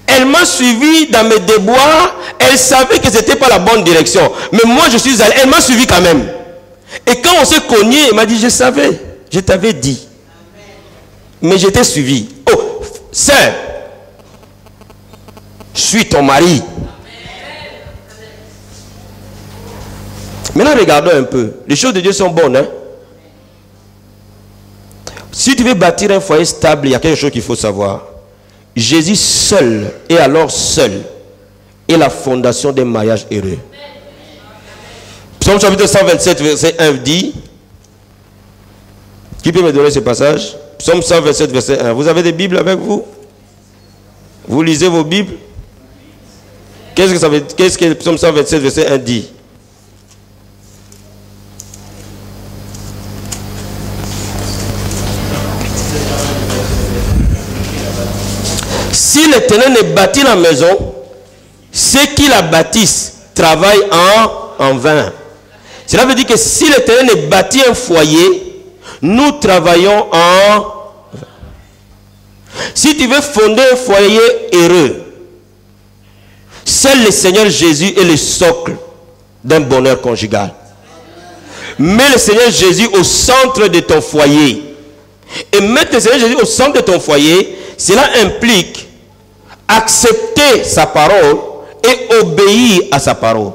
Elle m'a suivi dans mes déboires. Elle savait que ce n'était pas la bonne direction. Mais moi, je suis allé. Elle m'a suivi quand même. Et quand on s'est cogné, elle m'a dit, je savais. Je t'avais dit. Mais je t'ai suivi. Oh, sœur. Suis ton mari. Maintenant, regardons un peu. Les choses de Dieu sont bonnes. Hein? Si tu veux bâtir un foyer stable, il y a quelque chose qu'il faut savoir. Jésus seul, et alors seul, est la fondation d'un mariage heureux. Psaume chapitre 127, verset 1 dit, qui peut me donner ce passage? Psaume 127, verset 1. Vous avez des Bibles avec vous? Vous lisez vos Bibles? Qu'est-ce que Psaume 127, verset 1 dit? Si l'Éternel ne bâtit la maison, ceux qui la bâtissent travaillent en vain. Cela veut dire que si l'Éternel ne bâtit un foyer, nous travaillons en vain. Si tu veux fonder un foyer heureux, seul le Seigneur Jésus est le socle d'un bonheur conjugal. Mets le Seigneur Jésus au centre de ton foyer. Et mettre le Seigneur Jésus au centre de ton foyer, cela implique accepter sa parole et obéir à sa parole.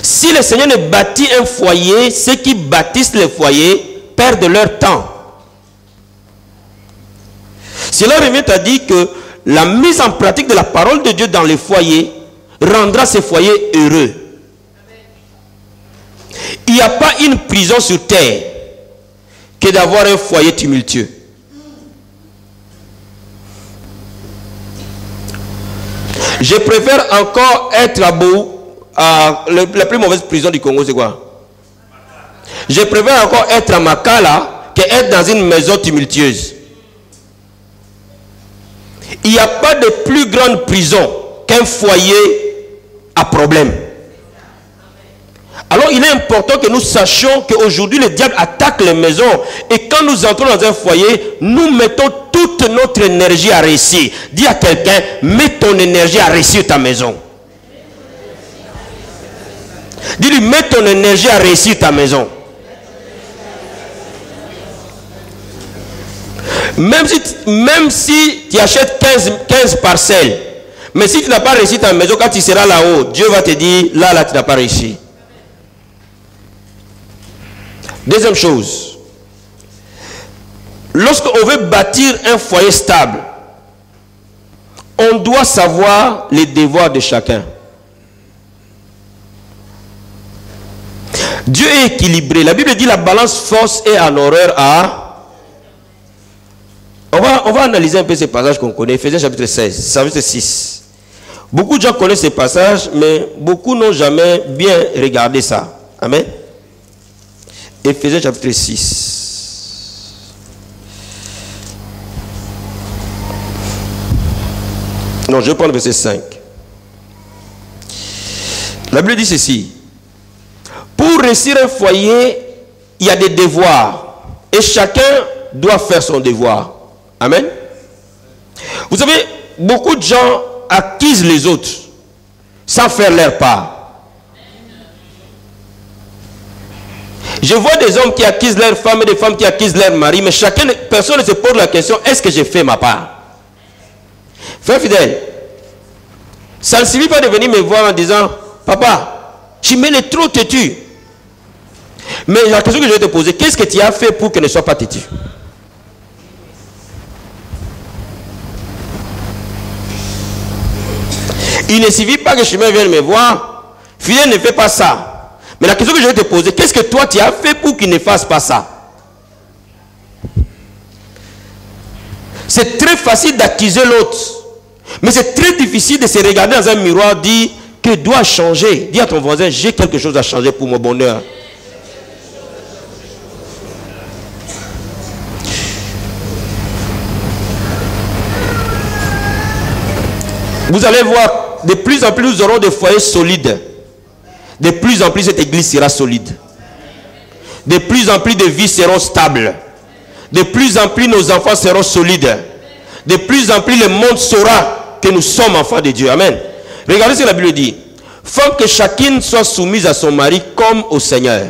Si le Seigneur ne bâtit un foyer, ceux qui bâtissent le foyer perdent leur temps. Cela revient à dire que la mise en pratique de la parole de Dieu dans les foyers rendra ces foyers heureux. Il n'y a pas une prison sur terre que d'avoir un foyer tumultueux. Je préfère encore être à la plus mauvaise prison du Congo, c'est quoi? Je préfère encore être à Makala qu'être dans une maison tumultueuse. Il n'y a pas de plus grande prison qu'un foyer à problème. Alors il est important que nous sachions qu'aujourd'hui le diable attaque les maisons. Et quand nous entrons dans un foyer, nous mettons toute notre énergie à réussir. Dis à quelqu'un, mets ton énergie à réussir ta maison. Dis-lui, mets ton énergie à réussir ta maison. Même si tu achètes 15 parcelles, mais si tu n'as pas réussi ta maison, quand tu seras là-haut, Dieu va te dire, là, tu n'as pas réussi. Deuxième chose, lorsqu'on veut bâtir un foyer stable, on doit savoir les devoirs de chacun. Dieu est équilibré. La Bible dit la balance force est en horreur à... On va analyser un peu ces passages qu'on connaît. Ephésiens chapitre 16, chapitre 6. Beaucoup de gens connaissent ces passages, mais beaucoup n'ont jamais bien regardé ça. Amen. Ephésiens chapitre 6. Non, je vais prendre le verset 5. La Bible dit ceci. Pour réussir un foyer, il y a des devoirs. Et chacun doit faire son devoir. Amen. Vous savez, beaucoup de gens accusent les autres sans faire leur part. Je vois des hommes qui accusent leur femme et des femmes qui accusent leur mari, mais personne ne se pose la question, est-ce que j'ai fait ma part? Frère fidèle, ça ne suffit pas de venir me voir en disant, papa, tu m'es trop têtu. Mais la question que je vais te poser, qu'est-ce que tu as fait pour que ne soit pas têtu? Il ne suffit pas que chemin vienne me voir. Fidèle ne fait pas ça. Mais la question que je vais te poser, qu'est-ce que toi tu as fait pour qu'il ne fasse pas ça? C'est très facile d'accuser l'autre. Mais c'est très difficile de se regarder dans un miroir et dire que dois changer. Dis à ton voisin, j'ai quelque chose à changer pour mon bonheur. Vous allez voir, de plus en plus nous aurons des foyers solides. De plus en plus cette église sera solide. De plus en plus de vies seront stables. De plus en plus nos enfants seront solides. De plus en plus le monde saura que nous sommes enfants de Dieu. Amen. Regardez ce que la Bible dit. Faut que chacune soit soumise à son mari comme au Seigneur.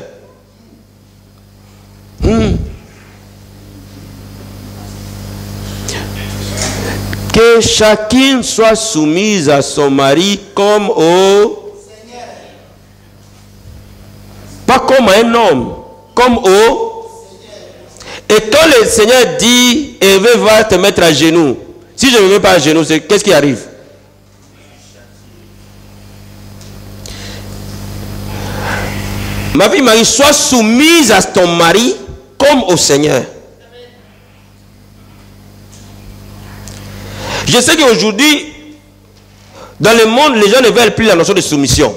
Que chacune soit soumise à son mari comme au Seigneur. Pas comme un homme, comme au Seigneur. Et quand le Seigneur dit, Hervé va te mettre à genoux, si je ne me mets pas à genoux, qu'est-ce qui arrive? Ma fille Marie, sois soumise à ton mari comme au Seigneur. Je sais qu'aujourd'hui, dans le monde, les gens ne veulent plus la notion de soumission.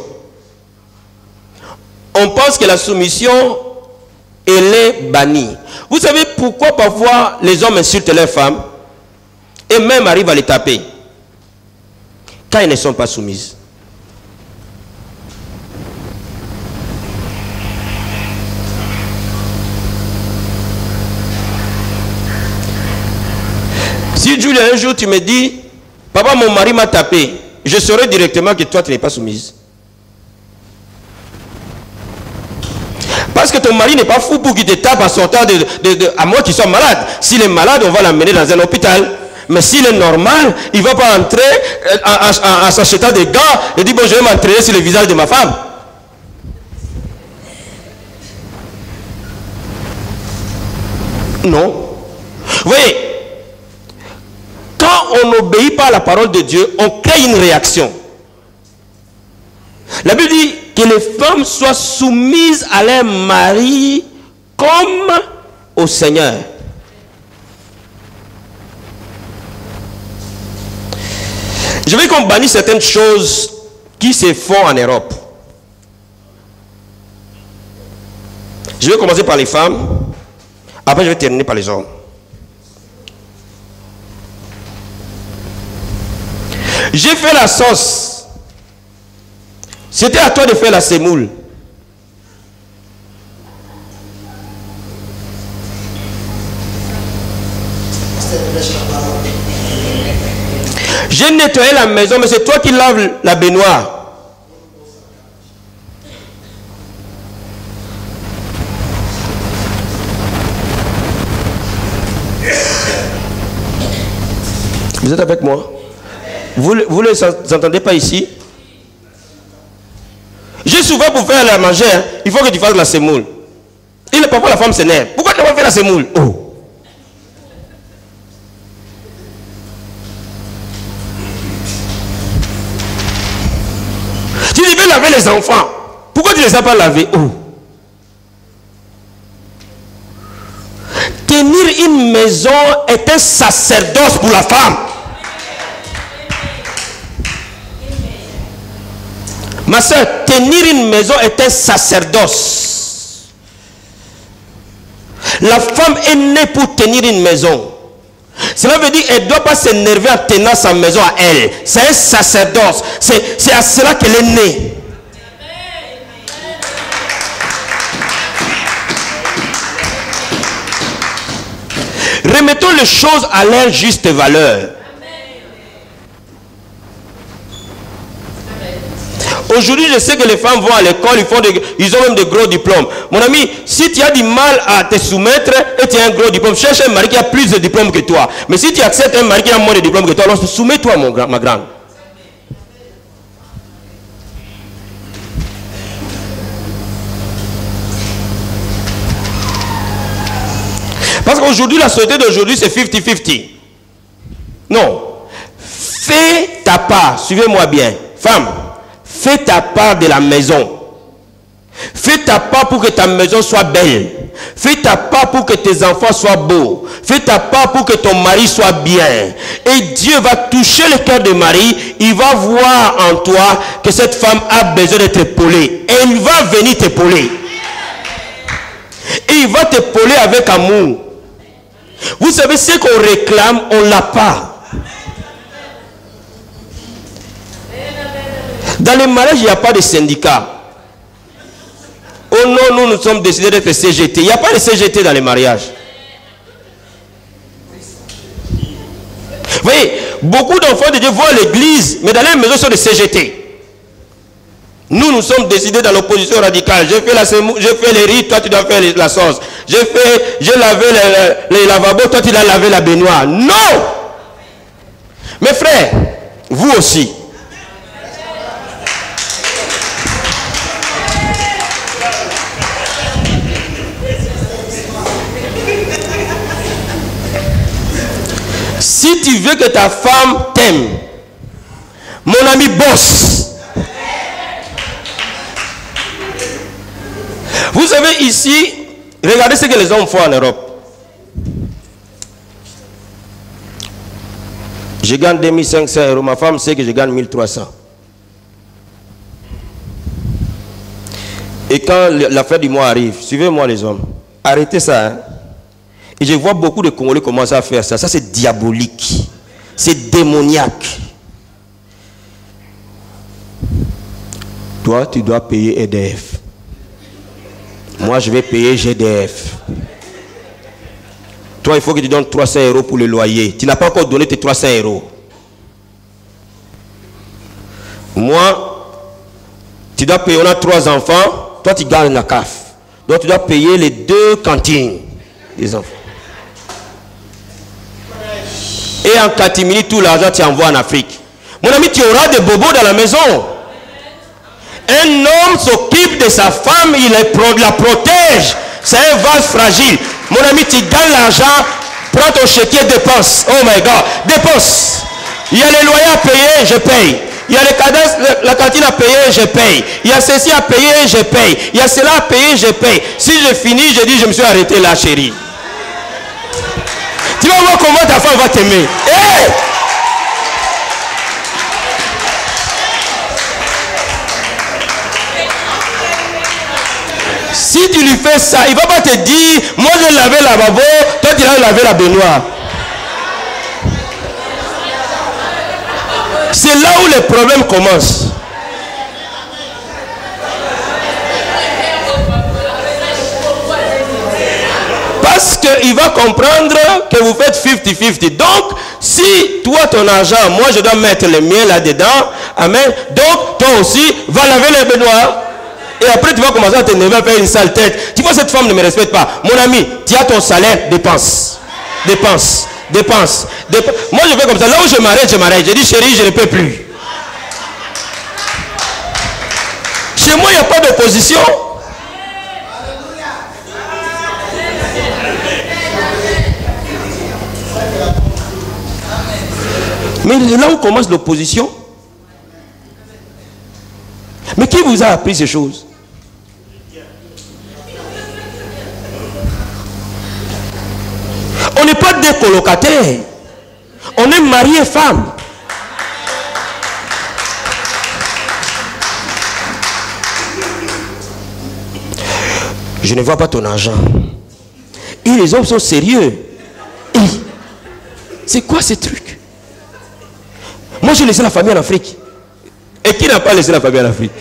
On pense que la soumission, elle est bannie. Vous savez pourquoi parfois les hommes insultent leurs femmes et même arrivent à les taper? Quand elles ne sont pas soumises. Si Julie, un jour tu me dis, papa, mon mari m'a tapé, je saurai directement que toi tu n'es pas soumise. Parce que ton mari n'est pas fou pour qu'il te tape en sortant à moins qu'il soit malade. S'il est malade, on va l'amener dans un hôpital. Mais s'il est normal, il ne va pas entrer en s'achetant des gants et dire, bon, je vais m'entraîner sur le visage de ma femme. Non. Vous voyez, quand on n'obéit pas à la parole de Dieu, on crée une réaction. La Bible dit que les femmes soient soumises à leur mari comme au Seigneur. Je veux qu'on bannisse certaines choses qui se font en Europe. Je vais commencer par les femmes, après je vais terminer par les hommes. J'ai fait la sauce. C'était à toi de faire la semoule. J'ai nettoyé la maison, mais c'est toi qui laves la baignoire. Vous êtes avec moi? Vous ne les entendez pas ici? J'ai souvent pour faire la manger, hein, il faut que tu fasses la semoule. Et parfois la femme s'énerve. Pourquoi tu vas faire la semoule? Oh. Tu devais laver les enfants. Pourquoi tu ne les as pas lavés? Oh. Tenir une maison est un sacerdoce pour la femme. Ma soeur, tenir une maison est un sacerdoce. La femme est née pour tenir une maison. Cela veut dire qu'elle ne doit pas s'énerver en tenant sa maison à elle. C'est un sacerdoce. C'est à cela qu'elle est née. Remettons les choses à leur juste valeur. Aujourd'hui, je sais que les femmes vont à l'école, ils ont même des gros diplômes. Mon ami, si tu as du mal à te soumettre et tu as un gros diplôme, cherche un mari qui a plus de diplômes que toi. Mais si tu acceptes un mari qui a moins de diplômes que toi, alors soumets-toi, ma grande. Parce qu'aujourd'hui, la société d'aujourd'hui, c'est 50-50. Non. Fais ta part. Suivez-moi bien. Femme. Fais ta part de la maison. Fais ta part pour que ta maison soit belle. Fais ta part pour que tes enfants soient beaux. Fais ta part pour que ton mari soit bien. Et Dieu va toucher le cœur de Marie. Il va voir en toi que cette femme a besoin d'être épaulée. Et il va venir t'épauler. Et il va t'épauler avec amour. Vous savez, ce qu'on réclame, on ne l'a pas. Dans les mariages, il n'y a pas de syndicat. Oh non, nous sommes décidés d'être CGT. Il n'y a pas de CGT dans les mariages. Vous voyez, beaucoup d'enfants de Dieu vont à l'église, mais dans les maisons, sont des CGT. Nous sommes décidés dans l'opposition radicale. Je fais les riz, toi tu dois faire la sauce. J'ai lavé les lavabos, toi tu dois laver la baignoire. Non! Mes frères, vous aussi. Si tu veux que ta femme t'aime, mon ami, bosse. Vous savez ici, regardez ce que les hommes font en Europe. Je gagne 2500 euros, ma femme sait que je gagne 1300. Et quand la fin du mois arrive, suivez-moi les hommes, arrêtez ça. Hein? Et je vois beaucoup de Congolais commencer à faire ça. Ça, c'est diabolique. C'est démoniaque. Toi, tu dois payer EDF. Moi, je vais payer GDF. Toi, il faut que tu donnes 300 euros pour le loyer. Tu n'as pas encore donné tes 300 euros. Moi, tu dois payer, on a 3 enfants. Toi, tu gagnes la CAF. Donc, tu dois payer les 2 cantines des enfants. Et en catimini, tout l'argent tu envoies en Afrique. Mon ami, tu auras des bobos dans la maison. Un homme s'occupe de sa femme, il la protège. C'est un vase fragile. Mon ami, tu gagnes l'argent, prends ton chéquier, dépense. Oh my God, dépense. Il y a les loyers à payer, je paye. Il y a les cadastres, la cantine à payer, je paye. Il y a ceci à payer, je paye. Il y a cela à payer, je paye. Si je finis, je dis, je me suis arrêté là, chérie. Tu vas voir comment ta femme va t'aimer. Hey! Si tu lui fais ça, il ne va pas te dire, moi j'ai lavé la lavabo, toi tu as lavé la baignoire. C'est là où les problèmes commencent. Parce qu'il va comprendre que vous faites 50-50. Donc, si toi, ton argent, moi je dois mettre les miens là-dedans, amen. Donc, toi aussi, va laver les baignoires. Et après, tu vas commencer à t'énerver, à faire une sale tête. Tu vois, cette femme ne me respecte pas. Mon ami, tu as ton salaire, dépense. Dépense. Dépense. Moi, je fais comme ça. Là où je m'arrête, je m'arrête. Je dis, chérie, je ne peux plus. Chez moi, il n'y a pas d'opposition. Mais là où commence l'opposition, mais qui vous a appris ces choses? On n'est pas des colocataires. On est mari et femme. Je ne vois pas ton argent. Et les hommes sont sérieux. Et c'est quoi ces trucs? Moi, j'ai laissé la famille en Afrique. Et qui n'a pas laissé la famille en Afrique?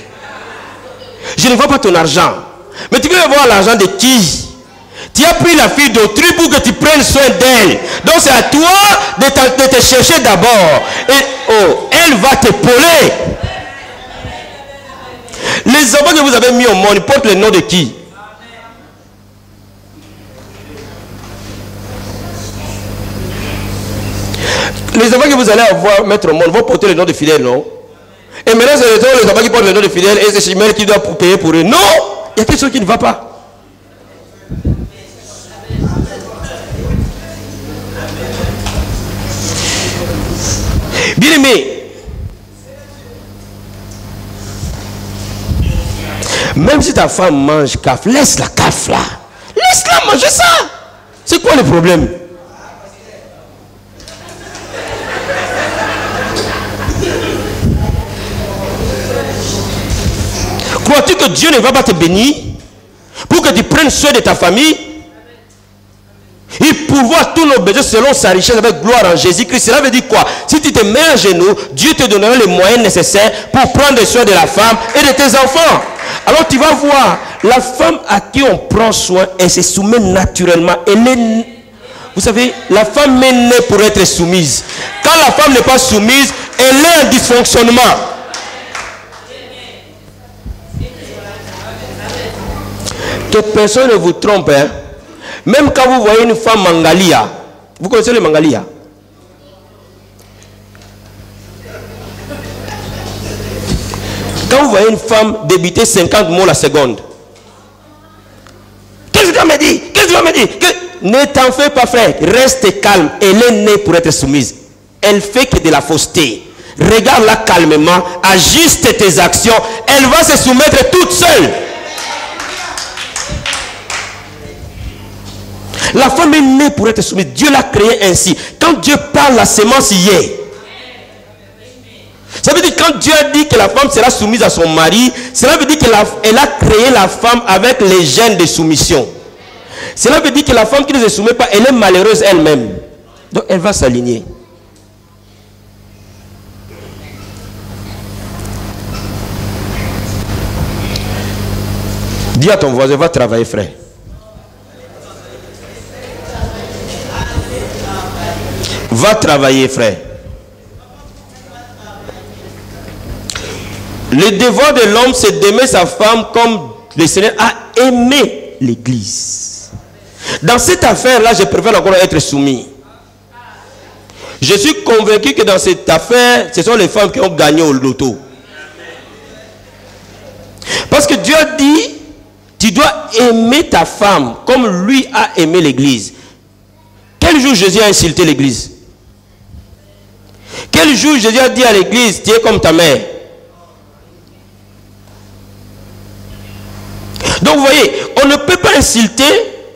Je ne vois pas ton argent. Mais tu veux voir l'argent de qui? Tu as pris la fille d'autrui pour que tu prennes soin d'elle. Donc c'est à toi de te chercher d'abord. Et oh, elle va t'épauler. Les enfants que vous avez mis au monde, ils portent le nom de qui? Les enfants que vous allez avoir, mettre au monde, vont porter le nom de fidèle, non? Et maintenant, c'est les enfants qui portent le nom de fidèle et c'est Chimel qui doit payer pour eux. Non! Il y a quelque chose qui ne va pas. Bien aimé, même si ta femme mange caf, laisse la caf là. Laisse-la manger ça. C'est quoi le problème? Crois-tu que Dieu ne va pas te bénir pour que tu prennes soin de ta famille? Il pourvoit tous nos besoins selon sa richesse avec gloire en Jésus-Christ. Cela veut dire quoi? Si tu te mets à genoux, Dieu te donnera les moyens nécessaires pour prendre soin de la femme et de tes enfants. Alors tu vas voir, la femme à qui on prend soin, elle se soumet naturellement. Vous savez, la femme est née pour être soumise. Quand la femme n'est pas soumise, elle est en dysfonctionnement. Que personne ne vous trompe, hein? Même quand vous voyez une femme mangalia, vous connaissez le mangalia? Quand vous voyez une femme débiter 50 mots la seconde, qu'est-ce que tu vas me dire? Qu'est-ce que tu vas me dire? Ne t'en fais pas, frère. Reste calme. Elle est née pour être soumise. Elle fait que de la fausseté. Regarde-la calmement. Ajuste tes actions. Elle va se soumettre toute seule. La femme est née pour être soumise. Dieu l'a créée ainsi. Quand Dieu parle, la sémence y est. Ça veut dire que quand Dieu a dit que la femme sera soumise à son mari, cela veut dire qu'elle a créé la femme avec les gènes de soumission. Cela veut dire que la femme qui ne se soumet pas, elle est malheureuse elle-même. Donc elle va s'aligner. Dis à ton voisin, va travailler, frère. Va travailler, frère. Le devoir de l'homme, c'est d'aimer sa femme comme le Seigneur a aimé l'Église. Dans cette affaire-là, je préfère encore être soumis. Je suis convaincu que dans cette affaire, ce sont les femmes qui ont gagné au loto. Parce que Dieu a dit, tu dois aimer ta femme comme lui a aimé l'église. Quel jour Jésus a insulté l'église? Quel jour Jésus a dit à l'église, tu es comme ta mère? Donc vous voyez, on ne peut pas insulter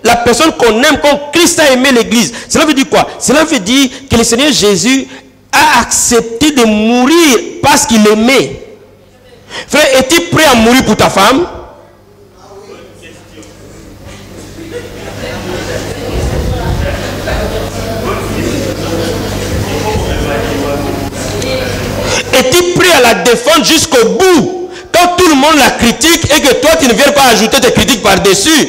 la personne qu'on aime comme Christ a aimé l'église. Cela veut dire quoi? Cela veut dire que le Seigneur Jésus a accepté de mourir parce qu'il aimait. Frère, es-tu prêt à mourir pour ta femme? Es-tu prêt à la défendre jusqu'au bout quand tout le monde la critique et que toi tu ne viens pas ajouter tes critiques par-dessus?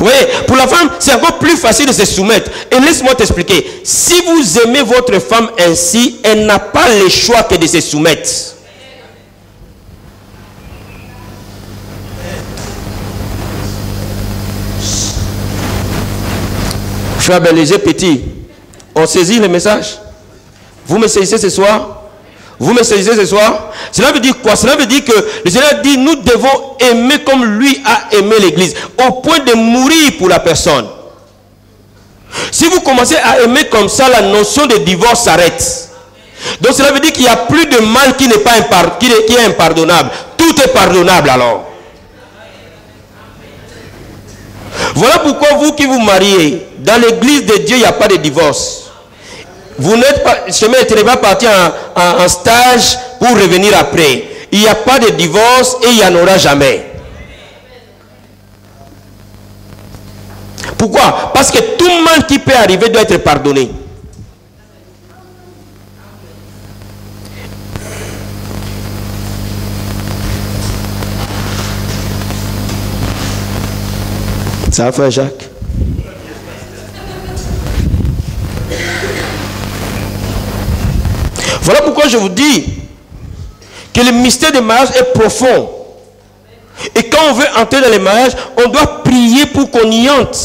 Oui, pour la femme, c'est encore plus facile de se soumettre. Et laisse-moi t'expliquer. Si vous aimez votre femme ainsi, elle n'a pas le choix que de se soumettre. Frère Béléger Petit, on saisit le message? Vous me saisissez ce soir? Vous me saisissez ce soir? Cela veut dire quoi? Cela veut dire que le Seigneur dit nous devons aimer comme lui a aimé l'église, au point de mourir pour la personne. Si vous commencez à aimer comme ça, la notion de divorce s'arrête. Donc cela veut dire qu'il n'y a plus de mal qui n'est pas qui est impardonnable. Tout est pardonnable alors. Voilà pourquoi vous qui vous mariez, dans l'église de Dieu, il n'y a pas de divorce. Vous n'êtes pas, tu n'es pas parti en stage pour revenir après. Il n'y a pas de divorce et il n'y en aura jamais. Pourquoi? Parce que tout mal qui peut arriver doit être pardonné. Ça va, frère Jacques? Voilà pourquoi je vous dis que le mystère du mariage est profond. Et quand on veut entrer dans le mariage, on doit prier pour qu'on y entre.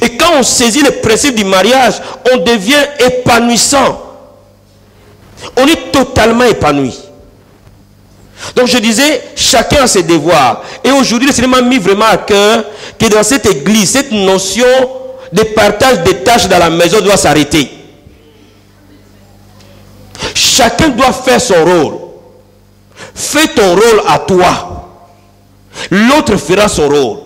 Et quand on saisit le principe du mariage, on devient épanouissant. On est totalement épanoui. Donc je disais, chacun a ses devoirs. Et aujourd'hui, le Seigneur m'a mis vraiment à cœur que dans cette église, cette notion de partage des tâches dans la maison doit s'arrêter. Chacun doit faire son rôle. Fais ton rôle à toi. L'autre fera son rôle.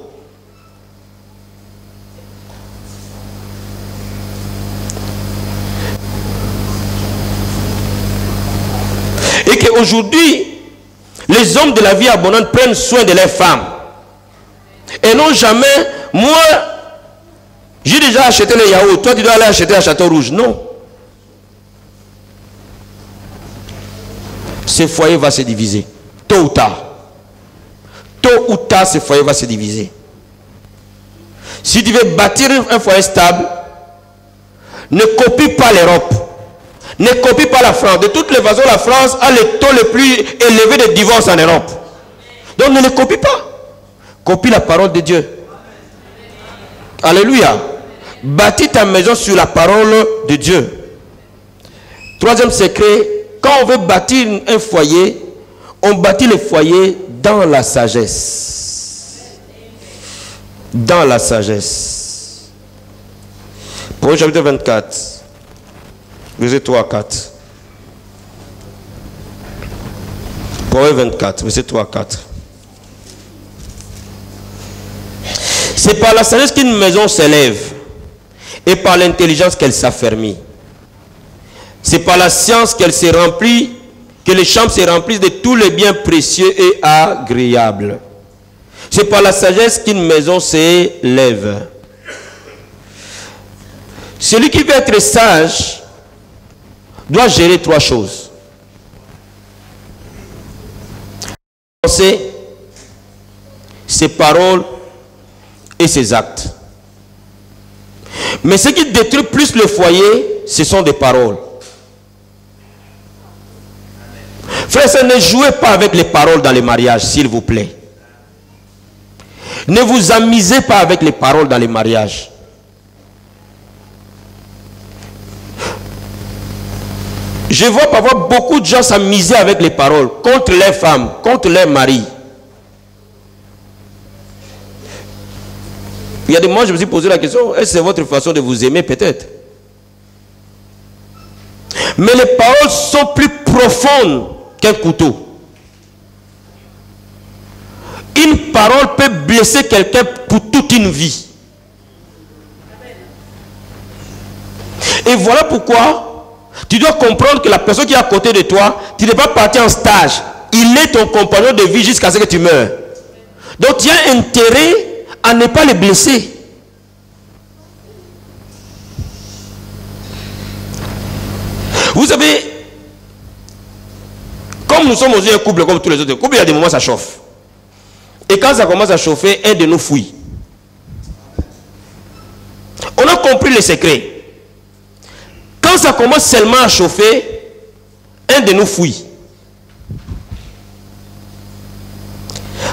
Et qu'aujourd'hui, les hommes de la vie abondante prennent soin de leurs femmes. Et non jamais, moi, j'ai déjà acheté les yaourts, toi tu dois aller acheter à Château Rouge. Non. Ce foyer va se diviser. Tôt ou tard. Tôt ou tard, ce foyer va se diviser. Si tu veux bâtir un foyer stable, ne copie pas l'Europe. Ne copie pas la France. De toutes les façons, la France a le taux le plus élevé de divorce en Europe. Donc ne le copie pas. Copie la parole de Dieu. Alléluia. Bâtis ta maison sur la parole de Dieu. Troisième secret, quand on veut bâtir un foyer, on bâtit le foyer dans la sagesse. Dans la sagesse. Proverbe chapitre 24, verset 3 à 4. Proverbe 24, verset 3 à 4. C'est par la sagesse qu'une maison s'élève et par l'intelligence qu'elle s'affermit. C'est par la science qu'elle se remplit, que les chambres se remplissent de tous les biens précieux et agréables. C'est par la sagesse qu'une maison s'élève. Celui qui veut être sage doit gérer trois choses. Ses paroles et ses actes. Mais ce qui détruit plus le foyer, ce sont des paroles. Frères, ne jouez pas avec les paroles dans les mariages, s'il vous plaît. Ne vous amusez pas avec les paroles dans les mariages. Je vois parfois beaucoup de gens s'amuser avec les paroles contre leurs femmes, contre leurs maris. Il y a des moments, je me suis posé la question, est-ce que c'est votre façon de vous aimer peut-être? Mais les paroles sont plus profondes qu'un couteau. Une parole peut blesser quelqu'un pour toute une vie. Et voilà pourquoi tu dois comprendre que la personne qui est à côté de toi, tu n'es pas parti en stage. Il est ton compagnon de vie jusqu'à ce que tu meurs. Donc tu as intérêt à ne pas les blesser. Vous savez, comme nous sommes aussi un couple comme tous les autres couples, il y a des moments où ça chauffe. Et quand ça commence à chauffer, un de nous fuit. On a compris le secret. Quand ça commence seulement à chauffer, un de nous fuit.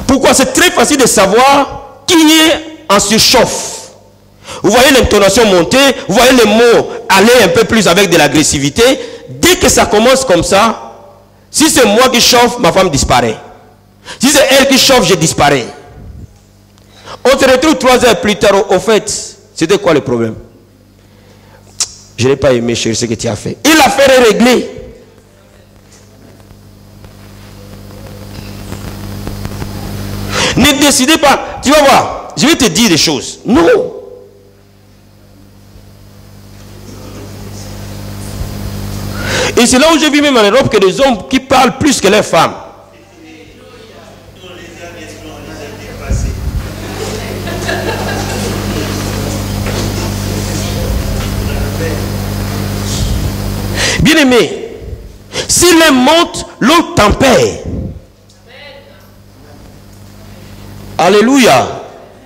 Pourquoi? C'est très facile de savoir qui est en surchauffe. Vous voyez l'intonation monter, vous voyez les mots aller un peu plus avec de l'agressivité. Dès que ça commence comme ça, si c'est moi qui chauffe, ma femme disparaît. Si c'est elle qui chauffe, je disparais. On se retrouve 3 heures plus tard. Au fait, c'était quoi le problème? Je n'ai pas aimé, chérie, ce que tu as fait. Et l'affaire est réglée. Ne décidez pas. Tu vas voir, je vais te dire des choses. Non. Et c'est là où j'ai vu même en Europe que des hommes qui parlent plus que leurs femmes. Bien aimé, si l'un monte, l'autre tempère. Alléluia.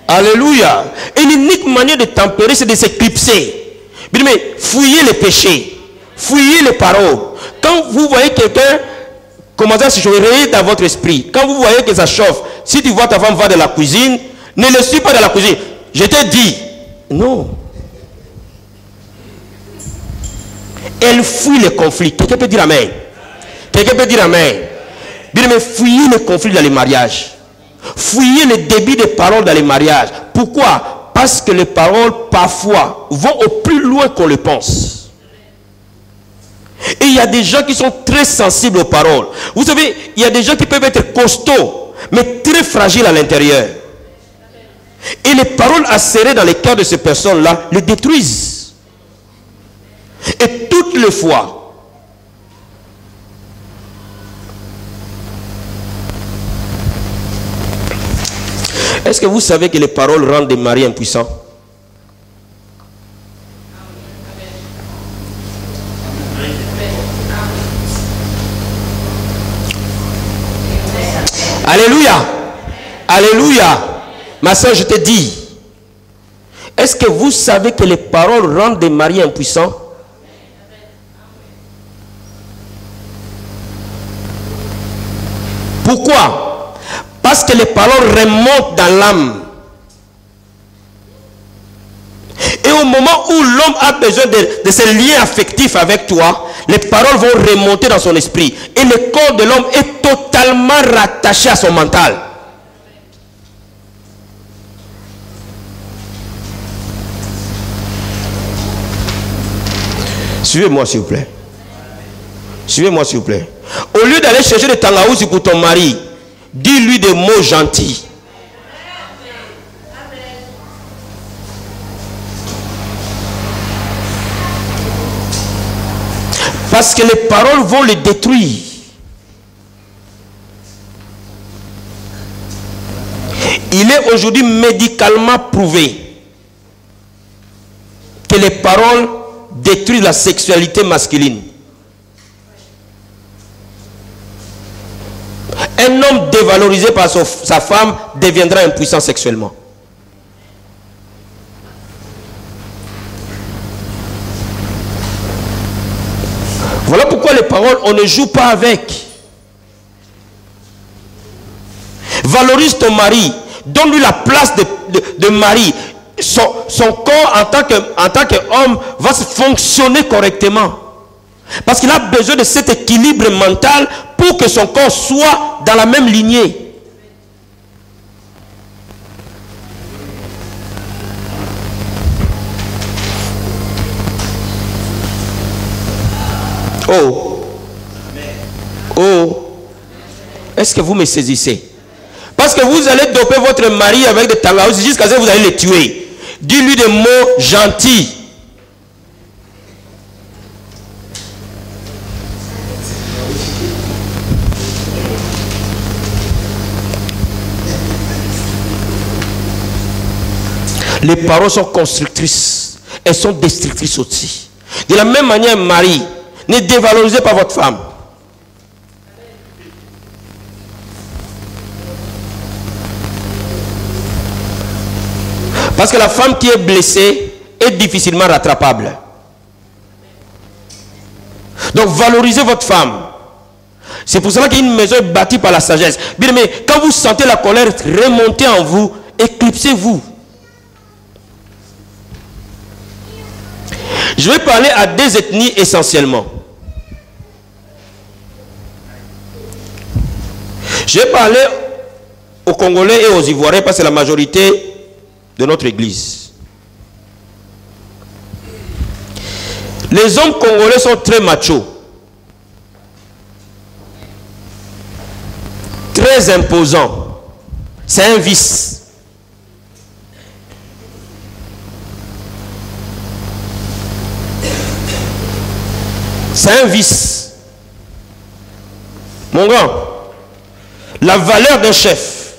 Alléluia. Et l'unique manière de tempérer, c'est de s'éclipser. Bien aimé, fouillez les péchés. Fouillez les paroles. Quand vous voyez quelqu'un commencer à se chauffer dans votre esprit, quand vous voyez que ça chauffe, si tu vois ta femme va de la cuisine, ne le suis pas dans la cuisine. Je t'ai dit, non. Elle fuit les conflits. Quelqu'un peut dire amen. Quelqu'un peut dire amen. Bien, mais fuyez les conflits dans les mariages. Fuyez les débits de paroles dans les mariages. Pourquoi? Parce que les paroles parfois vont au plus loin qu'on le pense. Et il y a des gens qui sont très sensibles aux paroles. Vous savez, il y a des gens qui peuvent être costauds, mais très fragiles à l'intérieur. Et les paroles acérées dans les cœurs de ces personnes-là les détruisent. Et toutes les fois, est-ce que vous savez que les paroles rendent des maris impuissants? Alléluia. Alléluia. Ma soeur, je te dis, est-ce que vous savez que les paroles rendent des maris impuissants? Pourquoi? Parce que les paroles remontent dans l'âme. Et au moment où l'homme a besoin de ces liens affectifs avec toi, les paroles vont remonter dans son esprit. Et le corps de l'homme est totalement rattaché à son mental. Suivez-moi s'il vous plaît. Suivez-moi s'il vous plaît. Au lieu d'aller chercher des tangaouzi pour ton mari, dis-lui des mots gentils. Parce que les paroles vont le détruire. Il est aujourd'hui médicalement prouvé que les paroles détruisent la sexualité masculine. Un homme dévalorisé par sa femme deviendra impuissant sexuellement. Voilà pourquoi les paroles, on ne joue pas avec. Valorise ton mari. Donne-lui la place de mari. Son corps en tant qu'homme va fonctionner correctement. Parce qu'il a besoin de cet équilibre mental pour que son corps soit dans la même lignée. Oh. Oh. Est-ce que vous me saisissez? Parce que vous allez doper votre mari avec des tangaouis jusqu'à ce que vous allez le tuer. Dis-lui des mots gentils. Les paroles sont constructrices. Elles sont destructrices aussi. De la même manière, mari, ne dévalorisez pas votre femme. Parce que la femme qui est blessée est difficilement rattrapable. Donc valorisez votre femme. C'est pour cela qu'une maison est bâtie par la sagesse. Bien, mais quand vous sentez la colère remonter en vous, éclipsez-vous. Je vais parler à deux ethnies essentiellement. Je vais parler aux Congolais et aux Ivoiriens parce que c'est la majorité de notre église. Les hommes congolais sont très machos, très imposants. C'est un vice. C'est un vice. Mon grand, la valeur d'un chef,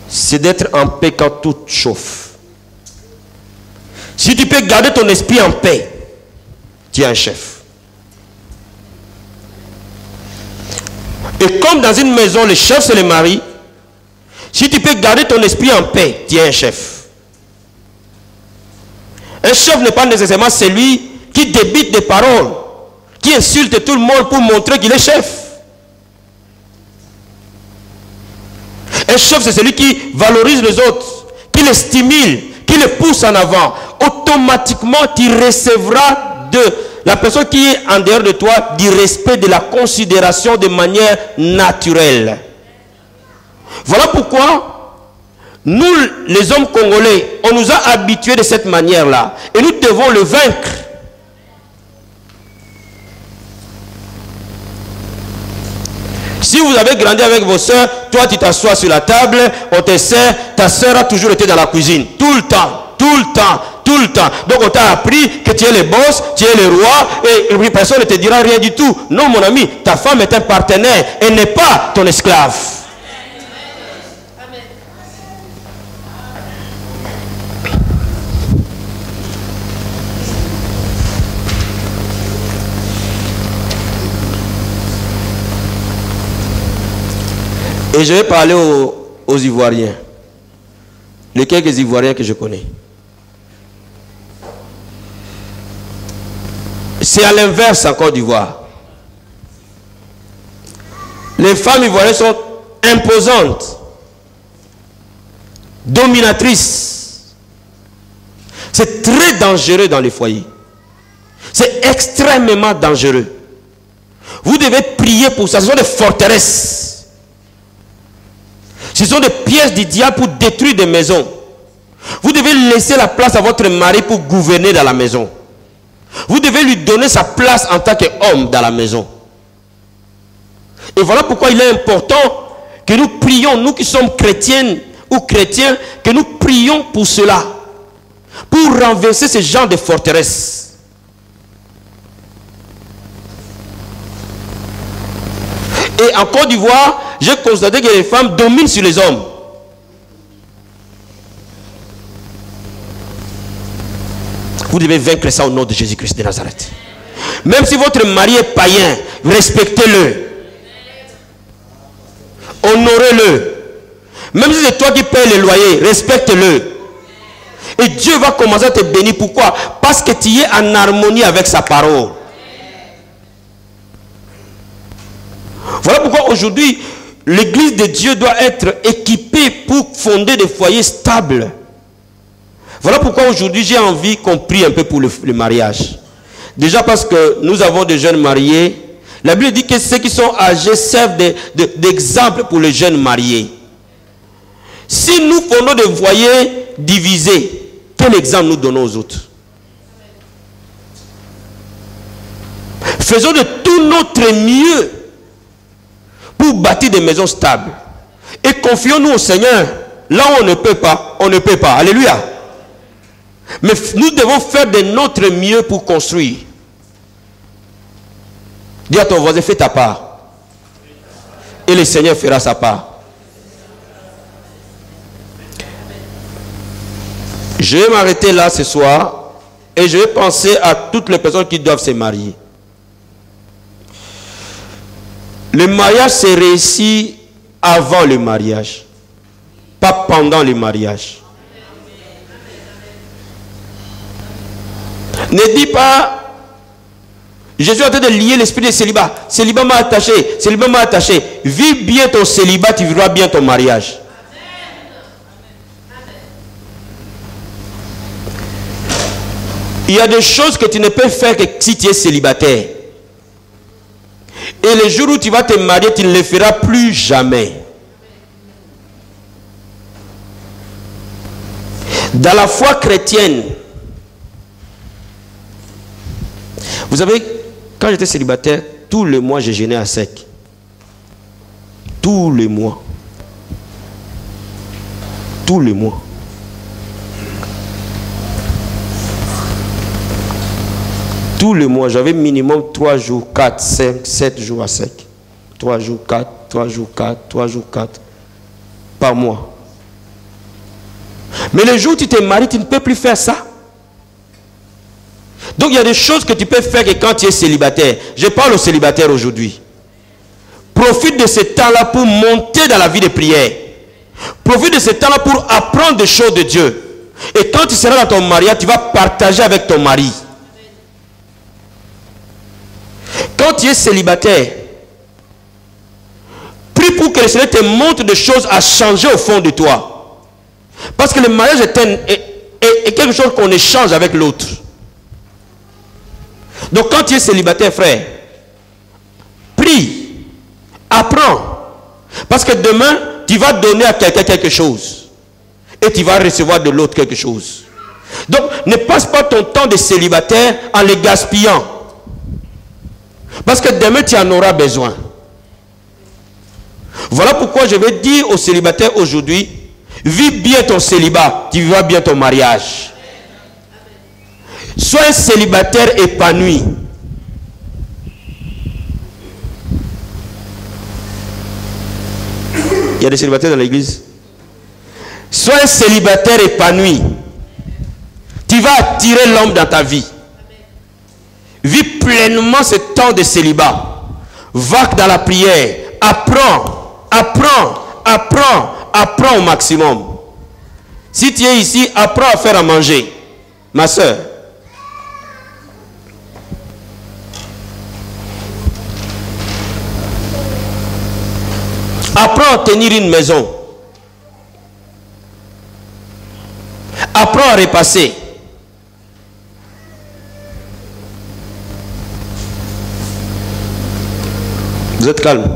c'est d'être en paix quand tout chauffe. Si tu peux garder ton esprit en paix, tu es un chef. Et comme dans une maison, le chef c'est le mari, si tu peux garder ton esprit en paix, tu es un chef. Un chef n'est pas nécessairement celui qui débite des paroles, qui insulte tout le monde pour montrer qu'il est chef. Un chef, c'est celui qui valorise les autres, qui les stimule, qui les pousse en avant. Automatiquement, tu recevras de la personne qui est en dehors de toi du respect, de la considération de manière naturelle. Voilà pourquoi nous, les hommes congolais, on nous a habitués de cette manière-là. Et nous devons le vaincre. Si vous avez grandi avec vos soeurs, toi tu t'assois sur la table, on te sert, ta soeur a toujours été dans la cuisine. Tout le temps, tout le temps, tout le temps. Donc on t'a appris que tu es le boss, tu es le roi, et personne ne te dira rien du tout. Non mon ami, ta femme est un partenaire, elle n'est pas ton esclave. Et je vais parler aux Ivoiriens. Les quelques Ivoiriens que je connais. C'est à l'inverse en Côte d'Ivoire. Les femmes ivoiriennes sont imposantes, dominatrices. C'est très dangereux dans les foyers. C'est extrêmement dangereux. Vous devez prier pour ça. Ce sont des forteresses. Ce sont des pièges du diable pour détruire des maisons. Vous devez laisser la place à votre mari pour gouverner dans la maison. Vous devez lui donner sa place en tant qu'homme dans la maison. Et voilà pourquoi il est important que nous prions, nous qui sommes chrétiennes ou chrétiens, que nous prions pour cela. Pour renverser ce genre de forteresses. Et en Côte d'Ivoire, j'ai constaté que les femmes dominent sur les hommes. Vous devez vaincre ça au nom de Jésus-Christ de Nazareth. Même si votre mari est païen, respectez-le. Honorez-le. Même si c'est toi qui payes le loyer, respecte-le. Et Dieu va commencer à te bénir. Pourquoi? Parce que tu es en harmonie avec sa parole. Voilà pourquoi aujourd'hui, l'église de Dieu doit être équipée pour fonder des foyers stables. Voilà pourquoi aujourd'hui, j'ai envie qu'on prie un peu pour le mariage. Déjà parce que nous avons des jeunes mariés. La Bible dit que ceux qui sont âgés servent d'exemple pour les jeunes mariés. Si nous prenons des foyers divisés, quel exemple nous donnons aux autres? Faisons de tout notre mieux pour bâtir des maisons stables. Et confions-nous au Seigneur. Là où on ne peut pas, on ne peut pas. Alléluia. Mais nous devons faire de notre mieux pour construire. Dis à ton voisin, fais ta part. Et le Seigneur fera sa part. Je vais m'arrêter là ce soir et je vais penser à toutes les personnes qui doivent se marier. Le mariage se réussit avant le mariage, pas pendant le mariage. Ne dis pas, je suis en train de lier l'esprit de célibat. Célibat m'a attaché, célibat m'a attaché. Vis bien ton célibat, tu vivras bien ton mariage. Il y a des choses que tu ne peux faire que si tu es célibataire. Et le jour où tu vas te marier, tu ne le feras plus jamais. Dans la foi chrétienne, vous savez, quand j'étais célibataire, tous les mois, je jeûnais à sec. Tous les mois. Tous les mois. Tous les mois, j'avais minimum 3 jours, 4, 5, 7 jours à sec. 3 jours, 4, 3 jours, 4, 3 jours, 4 par mois. Mais le jour où tu te maries, tu ne peux plus faire ça. Donc il y a des choses que tu peux faire que quand tu es célibataire. Je parle aux célibataires aujourd'hui. Profite de ce temps-là pour monter dans la vie de prière. Profite de ce temps-là pour apprendre des choses de Dieu. Et quand tu seras dans ton mariage, tu vas partager avec ton mari. Quand tu es célibataire, prie pour que le Seigneur te montre des choses à changer au fond de toi. Parce que le mariage est quelque chose qu'on échange avec l'autre. Donc quand tu es célibataire, frère, prie, apprends. Parce que demain, tu vas donner à quelqu'un quelque chose. Et tu vas recevoir de l'autre quelque chose. Donc ne passe pas ton temps de célibataire en le gaspillant. Parce que demain, tu en auras besoin. Voilà pourquoi je vais dire aux célibataires aujourd'hui, vis bien ton célibat, tu vivras bien ton mariage. Sois un célibataire épanoui. Il y a des célibataires dans l'église. Sois un célibataire épanoui. Tu vas attirer l'homme dans ta vie. Vis pleinement ce temps de célibat. Va dans la prière. Apprends, apprends, apprends, apprends au maximum. Si tu es ici, apprends à faire à manger. Ma soeur. Apprends à tenir une maison. Apprends à repasser. Vous êtes calme.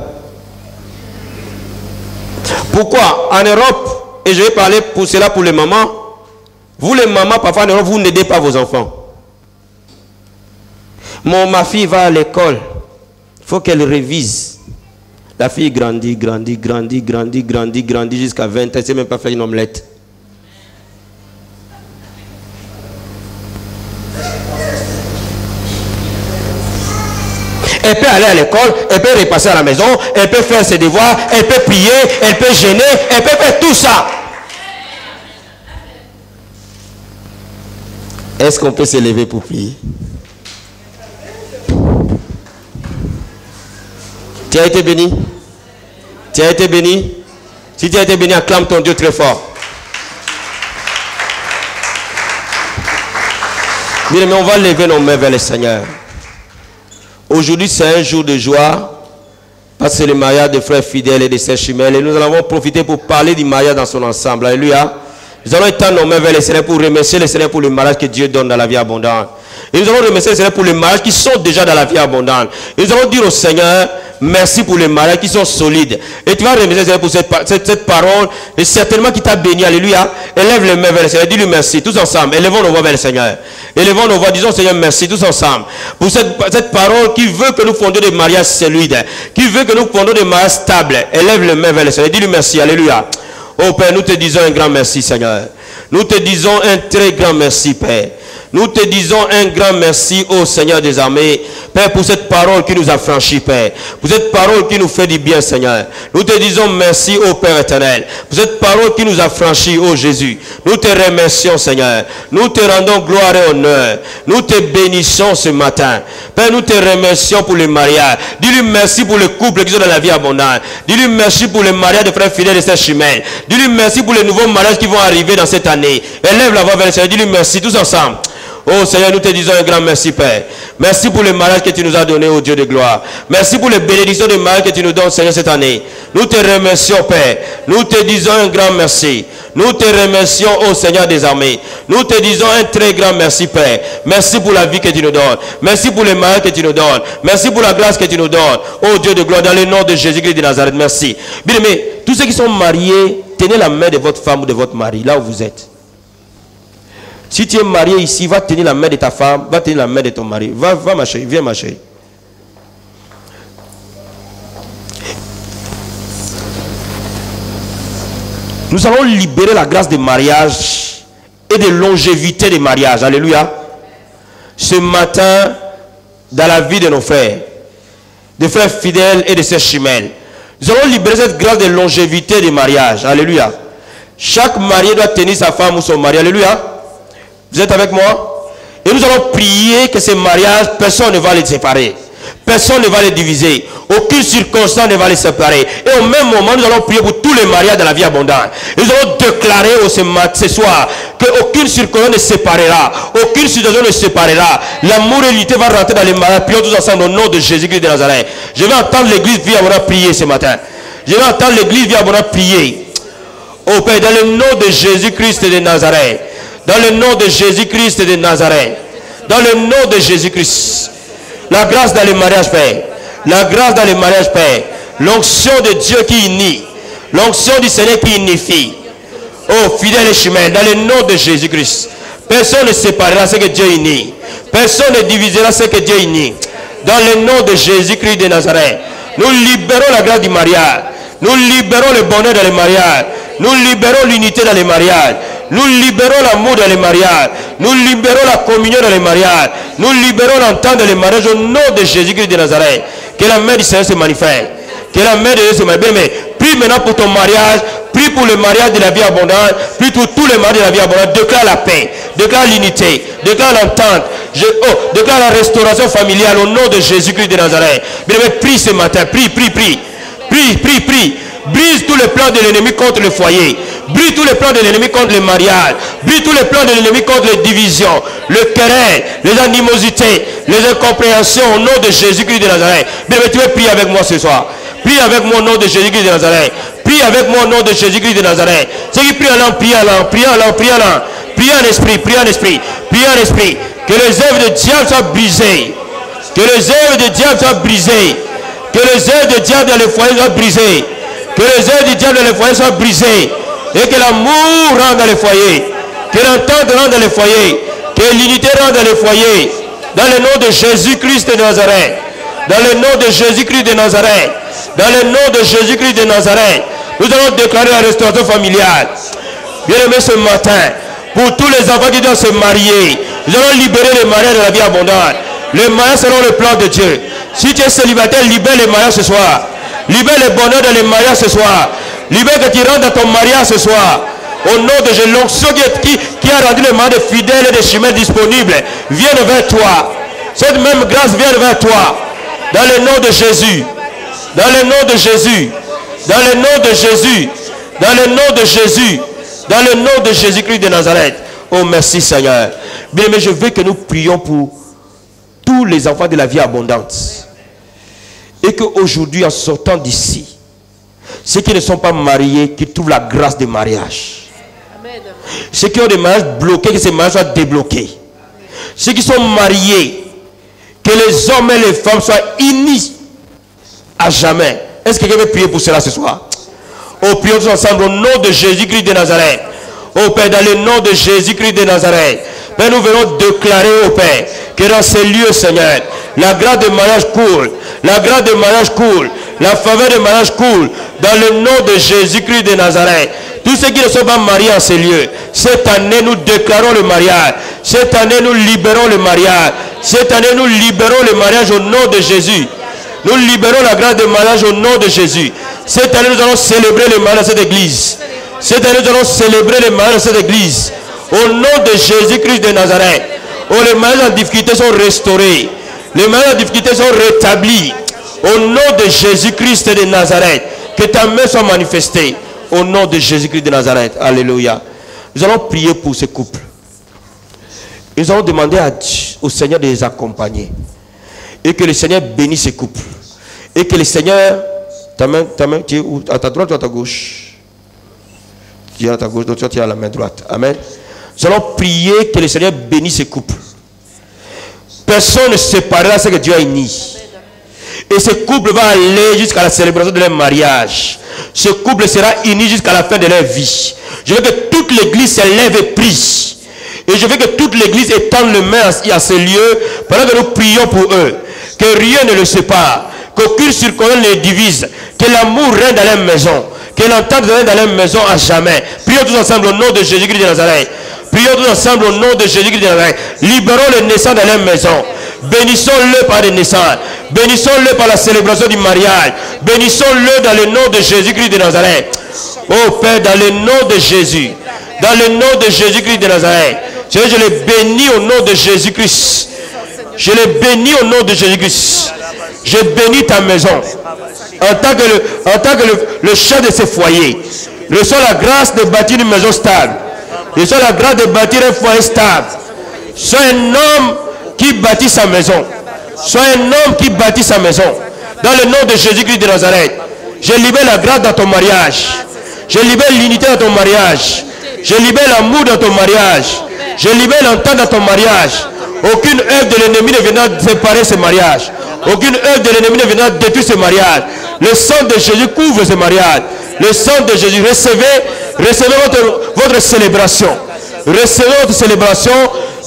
Pourquoi? En Europe, et je vais parler pour cela pour les mamans, vous les mamans, parfois en Europe, vous n'aidez pas vos enfants. Ma fille va à l'école, il faut qu'elle révise. La fille grandit, grandit, grandit, grandit, grandit, grandit jusqu'à 20 ans, elle ne sait même pas faire une omelette. Elle peut aller à l'école, elle peut repasser à la maison, elle peut faire ses devoirs, elle peut prier, elle peut jeûner, elle peut faire tout ça. Est-ce qu'on peut se lever pour prier? Tu as été béni? Tu as été béni? Si tu as été béni, acclame ton Dieu très fort. Bien, mais on va lever nos mains vers le Seigneur. Aujourd'hui, c'est un jour de joie, parce que c'est le mariage des frères fidèles et des sœurs jumelles. Et nous allons profiter pour parler du mariage dans son ensemble. Alléluia. Nous allons étendre nos mains vers le Seigneur pour remercier le Seigneur pour le mariage que Dieu donne dans la vie abondante. Et nous allons remercier le Seigneur pour les mariages qui sont déjà dans la vie abondante. Et nous allons dire au Seigneur, merci pour les mariages qui sont solides. Et tu vas remercier le Seigneur pour cette parole, et certainement qui t'a béni. Alléluia. Élève les mains vers le Seigneur. Dis-lui merci, tous ensemble. Élevons nos voix vers le Seigneur. Élevons nos voix, disons Seigneur merci, tous ensemble. Pour cette parole qui veut que nous fondions des mariages solides, qui veut que nous fondions des mariages stables. Élève les mains vers le Seigneur. Dis-lui merci. Alléluia. Oh Père, nous te disons un grand merci, Seigneur. Nous te disons un très grand merci, Père. Nous te disons un grand merci au Seigneur des armées, Père, pour cette parole qui nous a franchis, Père. Pour cette parole qui nous fait du bien, Seigneur. Nous te disons merci au Père éternel. Pour cette parole qui nous a franchis, ô Jésus. Nous te remercions, Seigneur. Nous te rendons gloire et honneur. Nous te bénissons ce matin. Père, nous te remercions pour les mariages. Dis-lui merci pour les couples qui sont dans la vie abondante. Dis-lui merci pour les mariages de frères fidèles et sœurs chimènes. Dis-lui merci pour les nouveaux mariages qui vont arriver dans cette année. Élève la voix vers le Seigneur. Dis-lui merci tous ensemble. Oh Seigneur, nous te disons un grand merci, Père. Merci pour le mariage que tu nous as donné, ô Dieu de gloire. Merci pour les bénédictions de mariage que tu nous donnes, Seigneur, cette année. Nous te remercions, Père. Nous te disons un grand merci. Nous te remercions, ô Seigneur des armées. Nous te disons un très grand merci, Père. Merci pour la vie que tu nous donnes. Merci pour les mariages que tu nous donnes. Merci pour la grâce que tu nous donnes. Ô Dieu de gloire, dans le nom de Jésus-Christ de Nazareth, merci. Bien aimé, tous ceux qui sont mariés, tenez la main de votre femme ou de votre mari, là où vous êtes. Si tu es marié ici, va tenir la main de ta femme, va tenir la main de ton mari. Va ma chérie, viens ma chérie. Nous allons libérer la grâce des mariages et de longévité des mariages. Alléluia. Ce matin, dans la vie de nos frères, des frères fidèles et de sœurs chimènes, nous allons libérer cette grâce de longévité des mariages. Alléluia. Chaque marié doit tenir sa femme ou son mari. Alléluia. Vous êtes avec moi? Et nous allons prier que ces mariages, personne ne va les séparer. Personne ne va les diviser. Aucune circonstance ne va les séparer. Et au même moment, nous allons prier pour tous les mariages de la vie abondante. Et nous allons déclarer ce soir qu'aucune circonstance ne séparera. Aucune situation ne séparera. L'amour et l'unité va rentrer dans les mariages. Prions tous ensemble au nom de Jésus-Christ de Nazareth. Je vais entendre l'église Vie Abondante prier ce matin. Je vais entendre l'église Vie Abondante prier. Au Père, dans le nom de Jésus-Christ de Nazareth. Dans le nom de Jésus-Christ de Nazareth. Dans le nom de Jésus-Christ. La grâce dans les mariages, Père. La grâce dans les mariages, Père. L'onction de Dieu qui unit. L'onction du Seigneur qui unifie. Oh, fidèle et chemin, dans le nom de Jésus-Christ. Personne ne séparera ce que Dieu unit. Personne ne divisera ce que Dieu unit. Dans le nom de Jésus-Christ de Nazareth. Nous libérons la grâce du mariage. Nous libérons le bonheur dans les mariages. Nous libérons l'unité dans les mariages. Nous libérons l'amour dans les mariages. Nous libérons la communion dans les mariages. Nous libérons l'entente dans les mariages au nom de Jésus-Christ de Nazareth. Que la main du Seigneur se manifeste. Que la main de Dieu se manifeste. Mais prie maintenant pour ton mariage. Prie pour le mariage de la vie abondante. Prie pour tous les mariages de la vie abondante. Déclare la paix. Déclare l'unité. Déclare l'entente. Déclare la restauration familiale au nom de Jésus-Christ de Nazareth. Mais prie ce matin. Prie. Brise tous les plans de l'ennemi contre le foyer. Brise tous les plans de l'ennemi contre le mariage. Brise tous les plans de l'ennemi contre les divisions, le querelle, les animosités, les incompréhensions au nom de Jésus-Christ de Nazareth. Bien, tu veux prier avec moi ce soir. Prie avec moi au nom de Jésus-Christ de Nazareth. Prie avec moi au nom de Jésus-Christ de Nazareth. Ceux qui prient en langue, prient en langue, prient en langue, prient en langue. Prie en esprit, prie en esprit, prie en esprit. Que les œuvres de diable soient brisées. Que les œuvres de diable soient brisées. Que les œuvres de diable dans les foyers soient brisées. Que les œuvres du diable dans les foyers soient brisées. Et que l'amour rentre dans les foyers. Que l'entente rentre dans les foyers. Que l'unité rentre dans les foyers. Dans le nom de Jésus-Christ de Nazareth. Dans le nom de Jésus-Christ de Nazareth. Dans le nom de Jésus-Christ de Nazareth. Nous allons déclarer la restauration familiale. Bien aimé ce matin. Pour tous les enfants qui doivent se marier. Nous allons libérer les mariages de la vie abondante. Les mariages seront le plan de Dieu. Si tu es célibataire, libère les mariages ce soir. Libère le bonheur dans les mariages ce soir. Libère que tu rentres dans ton mariage ce soir. Au nom de Jésus, l'onction qui a rendu le mariage fidèle et des chemins disponibles vienne vers toi. Cette même grâce vient vers toi. Dans le nom de Jésus. Dans le nom de Jésus. Dans le nom de Jésus. Dans le nom de Jésus. Dans le nom de Jésus-Christ de Nazareth. Oh merci Seigneur. Bien aimé, je veux que nous prions pour tous les enfants de la vie abondante. Et qu'aujourd'hui, en sortant d'ici, ceux qui ne sont pas mariés, qui trouvent la grâce des mariages. Amen. Ceux qui ont des mariages bloqués, que ces mariages soient débloqués. ceux qui sont mariés, que les hommes et les femmes soient unis à jamais. Est-ce que quelqu'un veut prier pour cela ce soir? Oh, prions tous ensemble au nom de Jésus-Christ de Nazareth. Oh Père, dans le nom de Jésus-Christ de Nazareth. Père, nous venons déclarer au Père que dans ces lieux, Seigneur, la grâce de mariage coule. La grâce de mariage coule. La faveur de mariage coule. Dans le nom de Jésus-Christ de Nazareth. Tous ceux qui ne sont pas mariés en ces lieux, cette année, nous déclarons le mariage. Cette année, nous libérons le mariage. Cette année, nous libérons le mariage au nom de Jésus. Nous libérons la grâce de mariage au nom de Jésus. Cette année, nous allons célébrer le mariage de cette église. Cette année, nous allons célébrer le mariage de cette église. Au nom de Jésus-Christ de Nazareth. Oh, les mariages en difficulté sont restaurés. Les mariages en difficulté sont rétablis. Au nom de Jésus-Christ de Nazareth. Que ta main soit manifestée. Au nom de Jésus-Christ de Nazareth. Alléluia. Nous allons prier pour ces couples. Nous allons demander au Seigneur de les accompagner. Et que le Seigneur bénisse ces couples. Et que le Seigneur... Ta main, tu es où? À ta droite ou à ta gauche? Tu es à ta gauche, donc tu es à la main droite. Amen. Nous allons prier que le Seigneur bénisse ces couples. Personne ne se séparera de ce que Dieu a uni. Et ce couple va aller jusqu'à la célébration de leur mariage. Ce couple sera uni jusqu'à la fin de leur vie. Je veux que toute l'église se lève et prie. Et je veux que toute l'église étende le main à ce lieu pendant que nous prions pour eux. Que rien ne le sépare. Qu'aucune circonstance ne les divise. Que l'amour règne dans leur maison. Que l'entente règne dans leur maison à jamais. Prions tous ensemble au nom de Jésus-Christ de Nazareth. Prions tous ensemble au nom de Jésus-Christ de Nazareth. Libérons les naissants dans leur maison. Bénissons-le par les naissances. Bénissons-le par la célébration du mariage. Bénissons-le dans le nom de Jésus-Christ de Nazareth. Oh Père, dans le nom de Jésus. Dans le nom de Jésus-Christ de Nazareth. Je les bénis au nom de Jésus-Christ. Je les bénis au nom de Jésus-Christ. Je bénis ta maison. En tant que le chef de ce foyer. Reçois la grâce de bâtir une maison stable. Reçois la grâce de bâtir un foyer stable. Sois un homme qui bâtit sa maison. Sois un homme qui bâtit sa maison. Dans le nom de Jésus-Christ de Nazareth. Je libère la grâce dans ton mariage. Je libère l'unité dans ton mariage. Je libère l'amour dans ton mariage. Je libère l'entente dans ton mariage. Aucune œuvre de l'ennemi ne viendra séparer ce mariage. Aucune œuvre de l'ennemi ne viendra détruire ce mariage. Le sang de Jésus couvre ce mariage. Le sang de Jésus. Recevez votre célébration. Recevez votre célébration.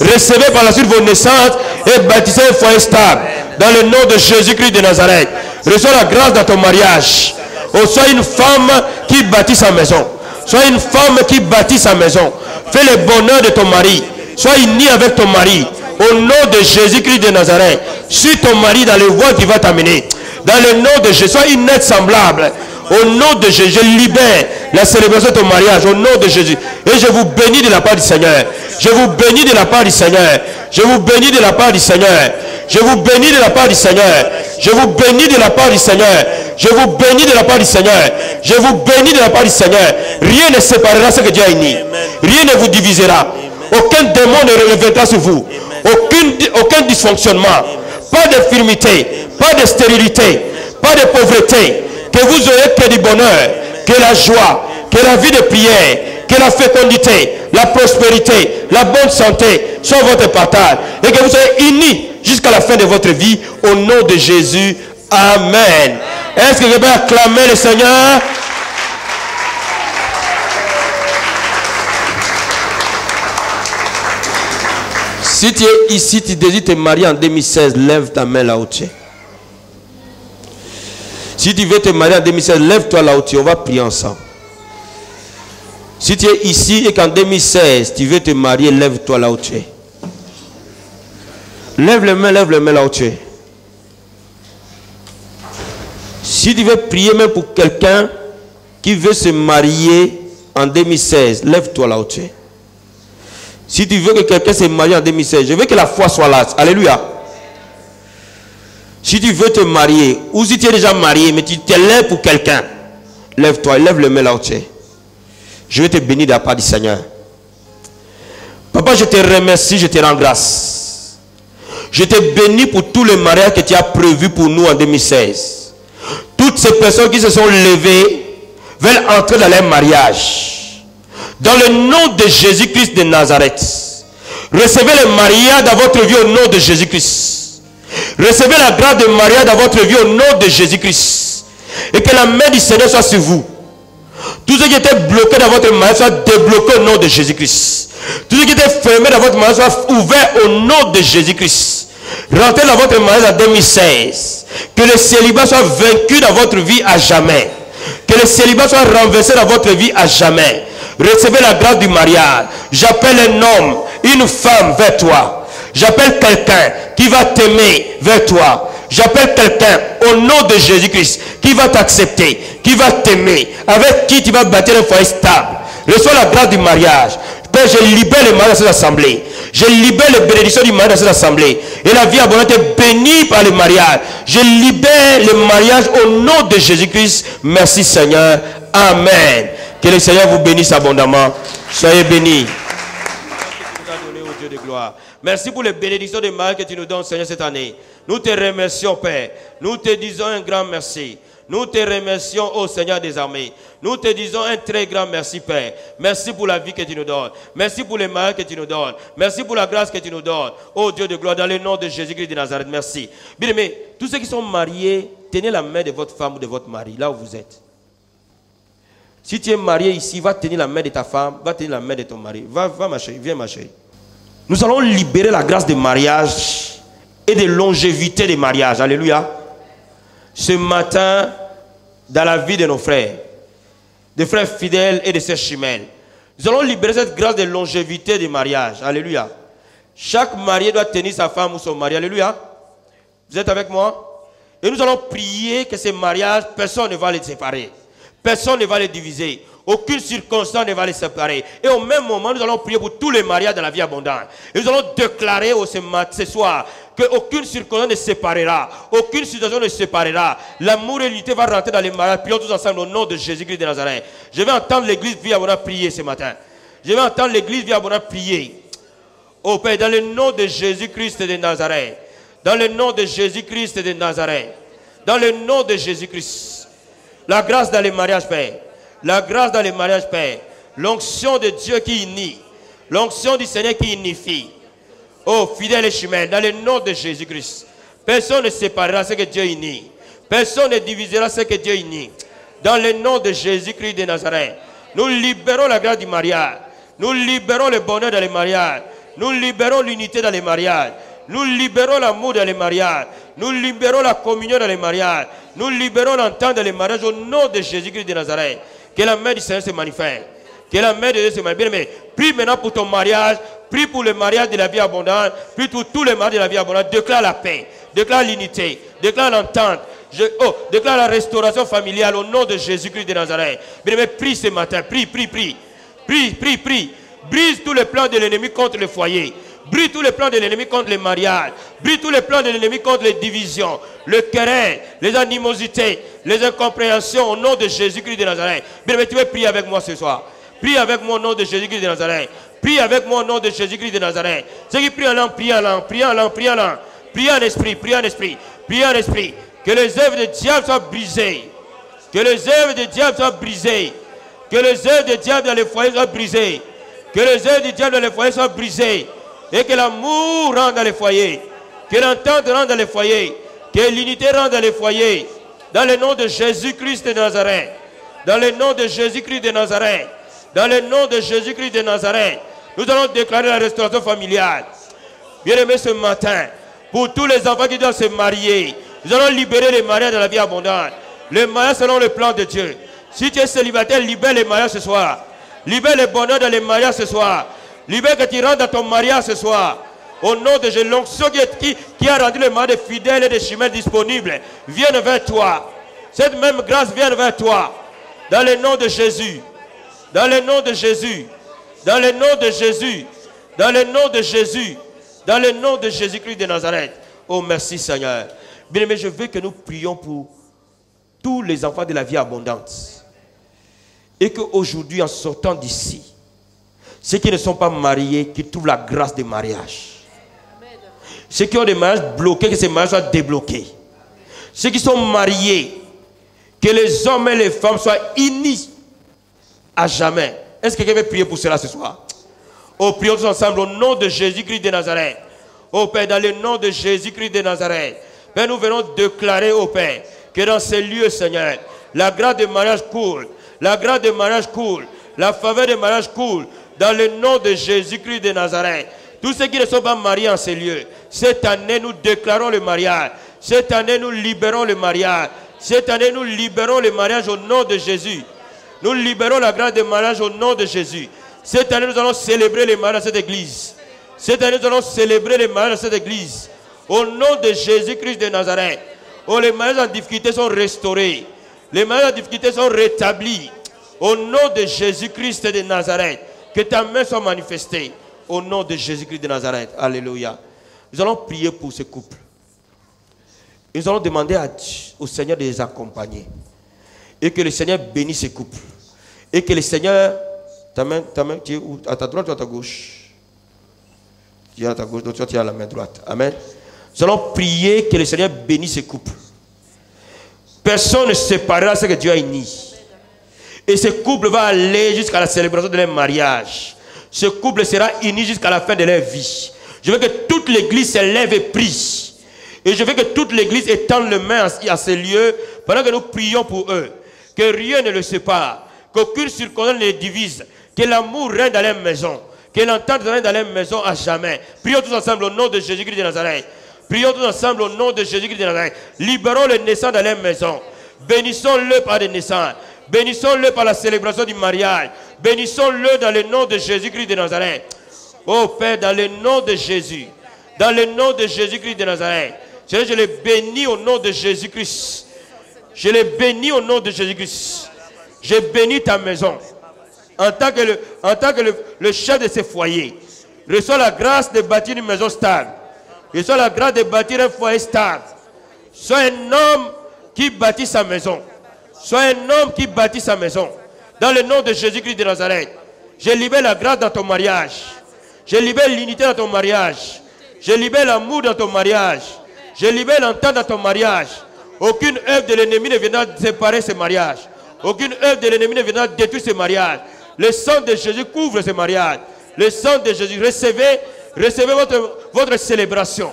Recevez par la suite vos naissances et bâtissez un foyer stable. Dans le nom de Jésus-Christ de Nazareth. Reçois la grâce dans ton mariage. Oh, sois une femme qui bâtit sa maison. Sois une femme qui bâtit sa maison. Fais le bonheur de ton mari. Sois unie avec ton mari. Au nom de Jésus-Christ de Nazareth. Suis ton mari dans les voies qui va t'amener. Dans le nom de Jésus. Sois une aide semblable. Au nom de Jésus. Je libère la célébration de ton mariage. Au nom de Jésus. Et je vous bénis de la part du Seigneur. Je vous bénis de la part du Seigneur. Je vous bénis de la part du Seigneur. Je vous bénis de la part du Seigneur. Je vous bénis de la part du Seigneur. Je vous bénis de la part du Seigneur. Je vous bénis de la part du Seigneur. Rien ne séparera ce que Dieu a uni. Rien ne vous divisera. Aucun démon ne reviendra sur vous. Aucun dysfonctionnement. Pas d'infirmité. Pas de stérilité. Pas de pauvreté. Que vous ayez que du bonheur. Que la joie. Que la vie de prière. Que la fécondité. La prospérité. La bonne santé. Soit votre partage. Et que vous soyez unis jusqu'à la fin de votre vie. Au nom de Jésus. Amen. Est-ce que vous pouvez acclamer le Seigneur? Si tu es ici, tu désires te marier en 2016, lève ta main là où tu es. Si tu veux te marier en 2016, lève-toi là où tu es. On va prier ensemble. Si tu es ici et qu'en 2016, tu veux te marier, lève-toi là où tu es. Lève les mains là où tu es. Si tu veux prier même pour quelqu'un qui veut se marier en 2016, lève-toi là où tu es. Si tu veux que quelqu'un se marie en 2016, je veux que la foi soit là. Alléluia. Si tu veux te marier, ou si tu es déjà marié, mais tu te lèves pour quelqu'un, lève-toi, lève le main là où tu es. Je vais te bénir de la part du Seigneur. Papa, je te remercie, je te rends grâce. Je te bénis pour tous les mariages que tu as prévus pour nous en 2016. Toutes ces personnes qui se sont levées veulent entrer dans leur mariage. Dans le nom de Jésus-Christ de Nazareth, Recevez le mariage dans votre vie au nom de Jésus-Christ. Recevez la grâce de mariage dans votre vie au nom de Jésus-Christ. Et que la main du Seigneur soit sur vous. Tout ce qui était bloqué dans votre mariage soit débloqué au nom de Jésus-Christ. Tout ce qui était fermé dans votre mariage soit ouvert au nom de Jésus-Christ. Rentrez dans votre mariage en 2016. Que le célibat soit vaincu dans votre vie à jamais. Que le célibat soit renversé dans votre vie à jamais. Recevez la grâce du mariage. J'appelle un homme, une femme vers toi. J'appelle quelqu'un qui va t'aimer vers toi. J'appelle quelqu'un au nom de Jésus-Christ qui va t'accepter, qui va t'aimer, avec qui tu vas bâtir un foyer stable. Reçois la grâce du mariage. Père, je libère le mariage dans cette assemblée. Je libère les bénédictions du mariage dans cette assemblée. Et la vie abondante est bénie par le mariage. Je libère le mariage au nom de Jésus-Christ. Merci Seigneur. Amen. Que le Seigneur vous bénisse abondamment. Soyez bénis. Merci pour les bénédictions de mariage que tu nous donnes, Seigneur, cette année. Nous te remercions, Père. Nous te disons un grand merci. Nous te remercions, ô Seigneur des armées. Nous te disons un très grand merci, Père. Merci pour la vie que tu nous donnes. Merci pour les mariages que tu nous donnes. Merci pour la grâce que tu nous donnes. Ô Dieu de gloire, dans le nom de Jésus-Christ de Nazareth, merci. Bien aimé, tous ceux qui sont mariés, tenez la main de votre femme ou de votre mari, là où vous êtes. Si tu es marié ici, va tenir la main de ta femme, va tenir la main de ton mari. Va ma chérie, viens ma chérie. Nous allons libérer la grâce de mariage et de longévité des mariages. Alléluia. Ce matin, dans la vie de nos frères, des frères fidèles et de sœurs jumelles, nous allons libérer cette grâce de longévité des mariages. Alléluia. Chaque marié doit tenir sa femme ou son mari. Alléluia. Vous êtes avec moi? Et nous allons prier que ces mariages, personne ne va les séparer. Personne ne va les diviser. Aucune circonstance ne va les séparer. Et au même moment, nous allons prier pour tous les mariages de la vie abondante. Et nous allons déclarer ce soir qu'aucune circonstance ne séparera. Aucune situation ne séparera. L'amour et l'unité va rentrer dans les mariages. Prions tous ensemble au nom de Jésus-Christ de Nazareth. Je vais entendre l'église vie abondante prier ce matin. Je vais entendre l'église vie abondante prier. Ô Père, dans le nom de Jésus-Christ de Nazareth. Dans le nom de Jésus-Christ de Nazareth. Dans le nom de Jésus-Christ. La grâce dans les mariages, Père. La grâce dans les mariages, Père. L'onction de Dieu qui unit. L'onction du Seigneur qui unifie. Oh, fidèles et jumelles, dans le nom de Jésus-Christ. Personne ne séparera ce que Dieu unit. Personne ne divisera ce que Dieu unit. Dans le nom de Jésus-Christ de Nazareth. Nous libérons la grâce du mariage. Nous libérons le bonheur dans les mariages. Nous libérons l'unité dans les mariages. Nous libérons l'amour dans les mariages. Nous libérons la communion dans les mariages. Nous libérons l'entente dans les mariages au nom de Jésus-Christ de Nazareth. Que la main du Seigneur se manifeste. Que la main de Dieu se manifeste. Mais prie maintenant pour ton mariage. Prie pour le mariage de la vie abondante. Prie pour tous les mariages de la vie abondante. Déclare la paix. Déclare l'unité. Déclare l'entente. Déclare la restauration familiale au nom de Jésus-Christ de Nazareth. Mais prie ce matin. Prie. Prie. Brise tous les plans de l'ennemi contre le foyer. Brise tous les plans de l'ennemi contre les mariages. Brise tous les plans de l'ennemi contre les divisions, le querelle, les animosités, les incompréhensions au nom de Jésus-Christ de Nazareth. Bien, tu veux prier avec moi ce soir. Prie avec moi au nom de Jésus-Christ de Nazareth. Prie avec moi au nom de Jésus-Christ de Nazareth. Ceux qui prient en langue, prient en langue, prient en langue, prient en langue. Prie en esprit, prie en esprit, prie en esprit. Que les œuvres de diable soient brisées. Que les œuvres de diable soient brisées. Que les œuvres de diable dans les foyers soient brisées. Que les œuvres du diable dans les foyers soient brisées. Et que l'amour rentre dans les foyers. Que l'entente rentre dans les foyers. Que l'unité rentre dans les foyers. Dans le nom de Jésus-Christ de Nazareth. Dans le nom de Jésus-Christ de Nazareth. Dans le nom de Jésus-Christ de Nazareth. Nous allons déclarer la restauration familiale. Bien-aimés, ce matin, pour tous les enfants qui doivent se marier, nous allons libérer les mariages de la vie abondante. Les mariages selon le plan de Dieu. Si tu es célibataire, libère les mariages ce soir. Libère le bonheur dans les mariages ce soir. Libère que tu rentres dans ton mariage ce soir. Au nom de Jésus, l'onction qui a rendu le mariage fidèle et des chemins disponibles, vienne vers toi. Cette même grâce vient vers toi. Dans le nom de Jésus. Dans le nom de Jésus. Dans le nom de Jésus. Dans le nom de Jésus. Dans le nom de Jésus-Christ de Nazareth. Oh, merci Seigneur. Bien aimé, je veux que nous prions pour tous les enfants de la vie abondante. Et qu'aujourd'hui, en sortant d'ici, ceux qui ne sont pas mariés, qui trouvent la grâce des mariages. Ceux qui ont des mariages bloqués, que ces mariages soient débloqués. Ceux qui sont mariés, que les hommes et les femmes soient unis à jamais. Est-ce que quelqu'un veut prier pour cela ce soir? Oh, prions tous ensemble au nom de Jésus-Christ de Nazareth. Oh Père, dans le nom de Jésus-Christ de Nazareth. Père, nous venons déclarer, oh Père, que dans ces lieux, Seigneur, la grâce de mariage coule. La grâce de mariage coule. La faveur de mariage coule. Dans le nom de Jésus-Christ de Nazareth. Tous ceux qui ne sont pas mariés en ces lieux, cette année, nous déclarons le mariage. Cette année, nous libérons le mariage. Cette année, nous libérons le mariage au nom de Jésus. Nous libérons la grâce de mariage au nom de Jésus. Cette année, nous allons célébrer le mariage de cette église. Cette année, nous allons célébrer le mariage de cette église. Au nom de Jésus-Christ de Nazareth. Oh, les mariages en difficulté sont restaurés. Les mariages en difficulté sont rétablis. Au nom de Jésus-Christ de Nazareth. Que ta main soit manifestée. Au nom de Jésus-Christ de Nazareth. Alléluia. Nous allons prier pour ce couple. Nous allons demander au Seigneur de les accompagner. Et que le Seigneur bénisse ces couples. Et que le Seigneur... Ta main, tu es où? À ta droite ou à ta gauche? Tu es à ta gauche, donc tu es à la main droite. Amen. Nous allons prier que le Seigneur bénisse ces couples. Personne ne séparera ce que Dieu a uni. Et ce couple va aller jusqu'à la célébration de leur mariage. Ce couple sera uni jusqu'à la fin de leur vie. Je veux que toute l'église se lève et prie. Et je veux que toute l'église étende les mains à ces lieux pendant que nous prions pour eux. Que rien ne le sépare. Qu'aucune circonstance ne les divise. Que l'amour règne dans leur maison. Que l'entente règne dans leur maison à jamais. Prions tous ensemble au nom de Jésus-Christ de Nazareth. Prions tous ensemble au nom de Jésus-Christ de Nazareth. Libérons les naissants dans leur maison. Bénissons-le par des naissances. Bénissons-le par la célébration du mariage. Bénissons-le dans le nom de Jésus-Christ de Nazareth. Oh Père, dans le nom de Jésus. Dans le nom de Jésus-Christ de Nazareth. Seigneur, je les bénis au nom de Jésus-Christ. Je les bénis au nom de Jésus-Christ. Je bénis ta maison. En tant que le chef de ce foyer, reçois la grâce de bâtir une maison stable. Reçois la grâce de bâtir un foyer stable. Sois un homme qui bâtit sa maison. Sois un homme qui bâtit sa maison. Dans le nom de Jésus-Christ de Nazareth. Je libère la grâce dans ton mariage. Je libère l'unité dans ton mariage. Je libère l'amour dans ton mariage. Je libère l'entente dans ton mariage. Aucune œuvre de l'ennemi ne viendra séparer ce mariage. Aucune œuvre de l'ennemi ne viendra détruire ce mariage. Le sang de Jésus couvre ce mariage. Le sang de Jésus. Recevez votre célébration.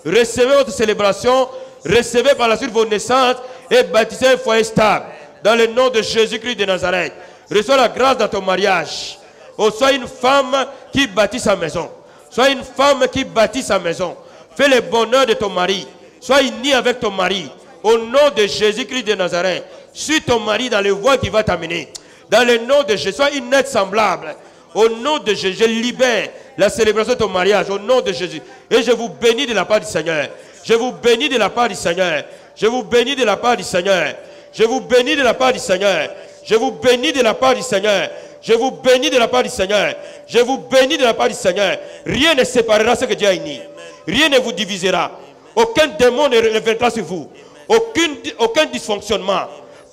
Recevez votre célébration. Recevez par la suite vos naissances et bâtissez un foyer stable. Dans le nom de Jésus-Christ de Nazareth. Reçois la grâce dans ton mariage. Oh, sois une femme qui bâtit sa maison. Sois une femme qui bâtit sa maison. Fais le bonheur de ton mari. Sois unie avec ton mari. Au nom de Jésus-Christ de Nazareth. Suis ton mari dans les voies qui va t'amener. Dans le nom de Jésus, sois une aide semblable. Au nom de Jésus, je libère la célébration de ton mariage. Au nom de Jésus. Et je vous bénis de la part du Seigneur. Je vous bénis de la part du Seigneur. Je vous bénis de la part du Seigneur. Je vous bénis de la part du Seigneur. Je vous bénis de la part du Seigneur. Je vous bénis de la part du Seigneur. Je vous bénis de la part du Seigneur. Rien ne séparera ce que Dieu a uni. Rien ne vous divisera. Aucun démon ne viendra sur vous. Aucun dysfonctionnement.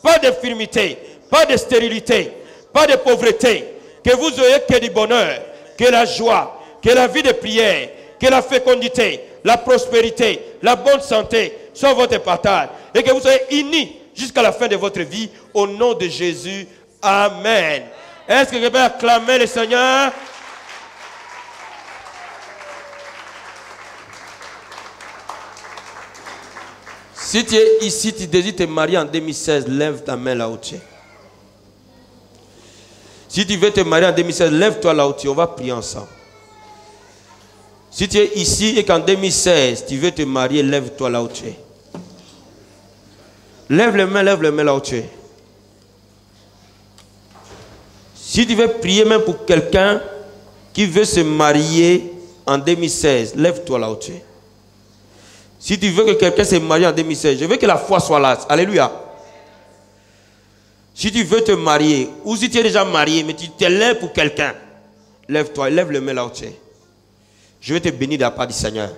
Pas d'infirmité. Pas de stérilité. Pas de pauvreté. Que vous ayez que du bonheur. Que la joie. Que la vie de prière. Que la fécondité. La prospérité. La bonne santé. Soit votre partage. Et que vous soyez unis jusqu'à la fin de votre vie. Au nom de Jésus. Amen. Est-ce que quelqu'un peut acclamer le Seigneur? Si tu es ici, tu désires te marier en 2016, lève ta main là où tu es. Si tu veux te marier en 2016, lève-toi là où tu es. On va prier ensemble. Si tu es ici et qu'en 2016, tu veux te marier, lève-toi là où tu es. Lève les mains là où tu es. Si tu veux prier même pour quelqu'un qui veut se marier en 2016, lève-toi là où tu es. Si tu veux que quelqu'un se marie en 2016, je veux que la foi soit là. Alléluia. Si tu veux te marier, ou si tu es déjà marié, mais tu te lèves pour quelqu'un, lève-toi, lève le main là où tu es. Je vais te bénir de la part du Seigneur.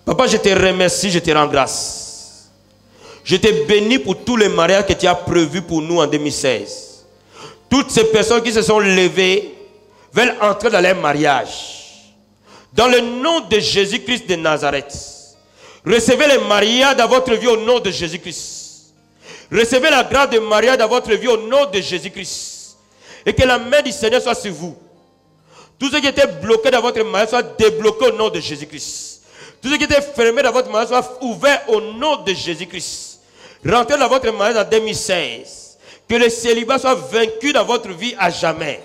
Papa, je te remercie, je te rends grâce. Je te bénis pour tous les mariages que tu as prévus pour nous en 2016. Toutes ces personnes qui se sont levées veulent entrer dans leur mariage. Dans le nom de Jésus-Christ de Nazareth. Recevez le mariage dans votre vie au nom de Jésus-Christ. Recevez la grâce de mariage dans votre vie au nom de Jésus-Christ. Et que la main du Seigneur soit sur vous. Tout ce qui était bloqué dans votre mariage soit débloqué au nom de Jésus-Christ. Tout ce qui était fermé dans votre mariage soit ouvert au nom de Jésus-Christ. Rentrez dans votre mariage en 2016. Que le célibat soit vaincu dans votre vie à jamais.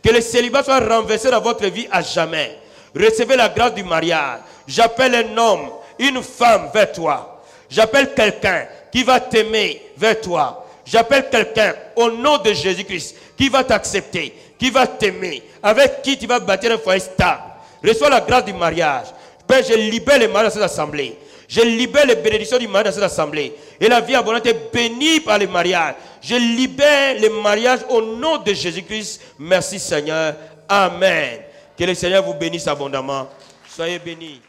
Que le célibat soit renversé dans votre vie à jamais. Recevez la grâce du mariage. J'appelle un homme, une femme vers toi. J'appelle quelqu'un qui va t'aimer vers toi. J'appelle quelqu'un au nom de Jésus-Christ qui va t'accepter, qui va t'aimer, avec qui tu vas bâtir un foyer stable. Reçois la grâce du mariage. Père, je libère les mariages dans cette assemblée. Je libère les bénédictions du mariage dans cette assemblée. Et la vie abondante est bénie par les mariages. Je libère les mariages au nom de Jésus-Christ. Merci Seigneur. Amen. Que le Seigneur vous bénisse abondamment. Soyez bénis.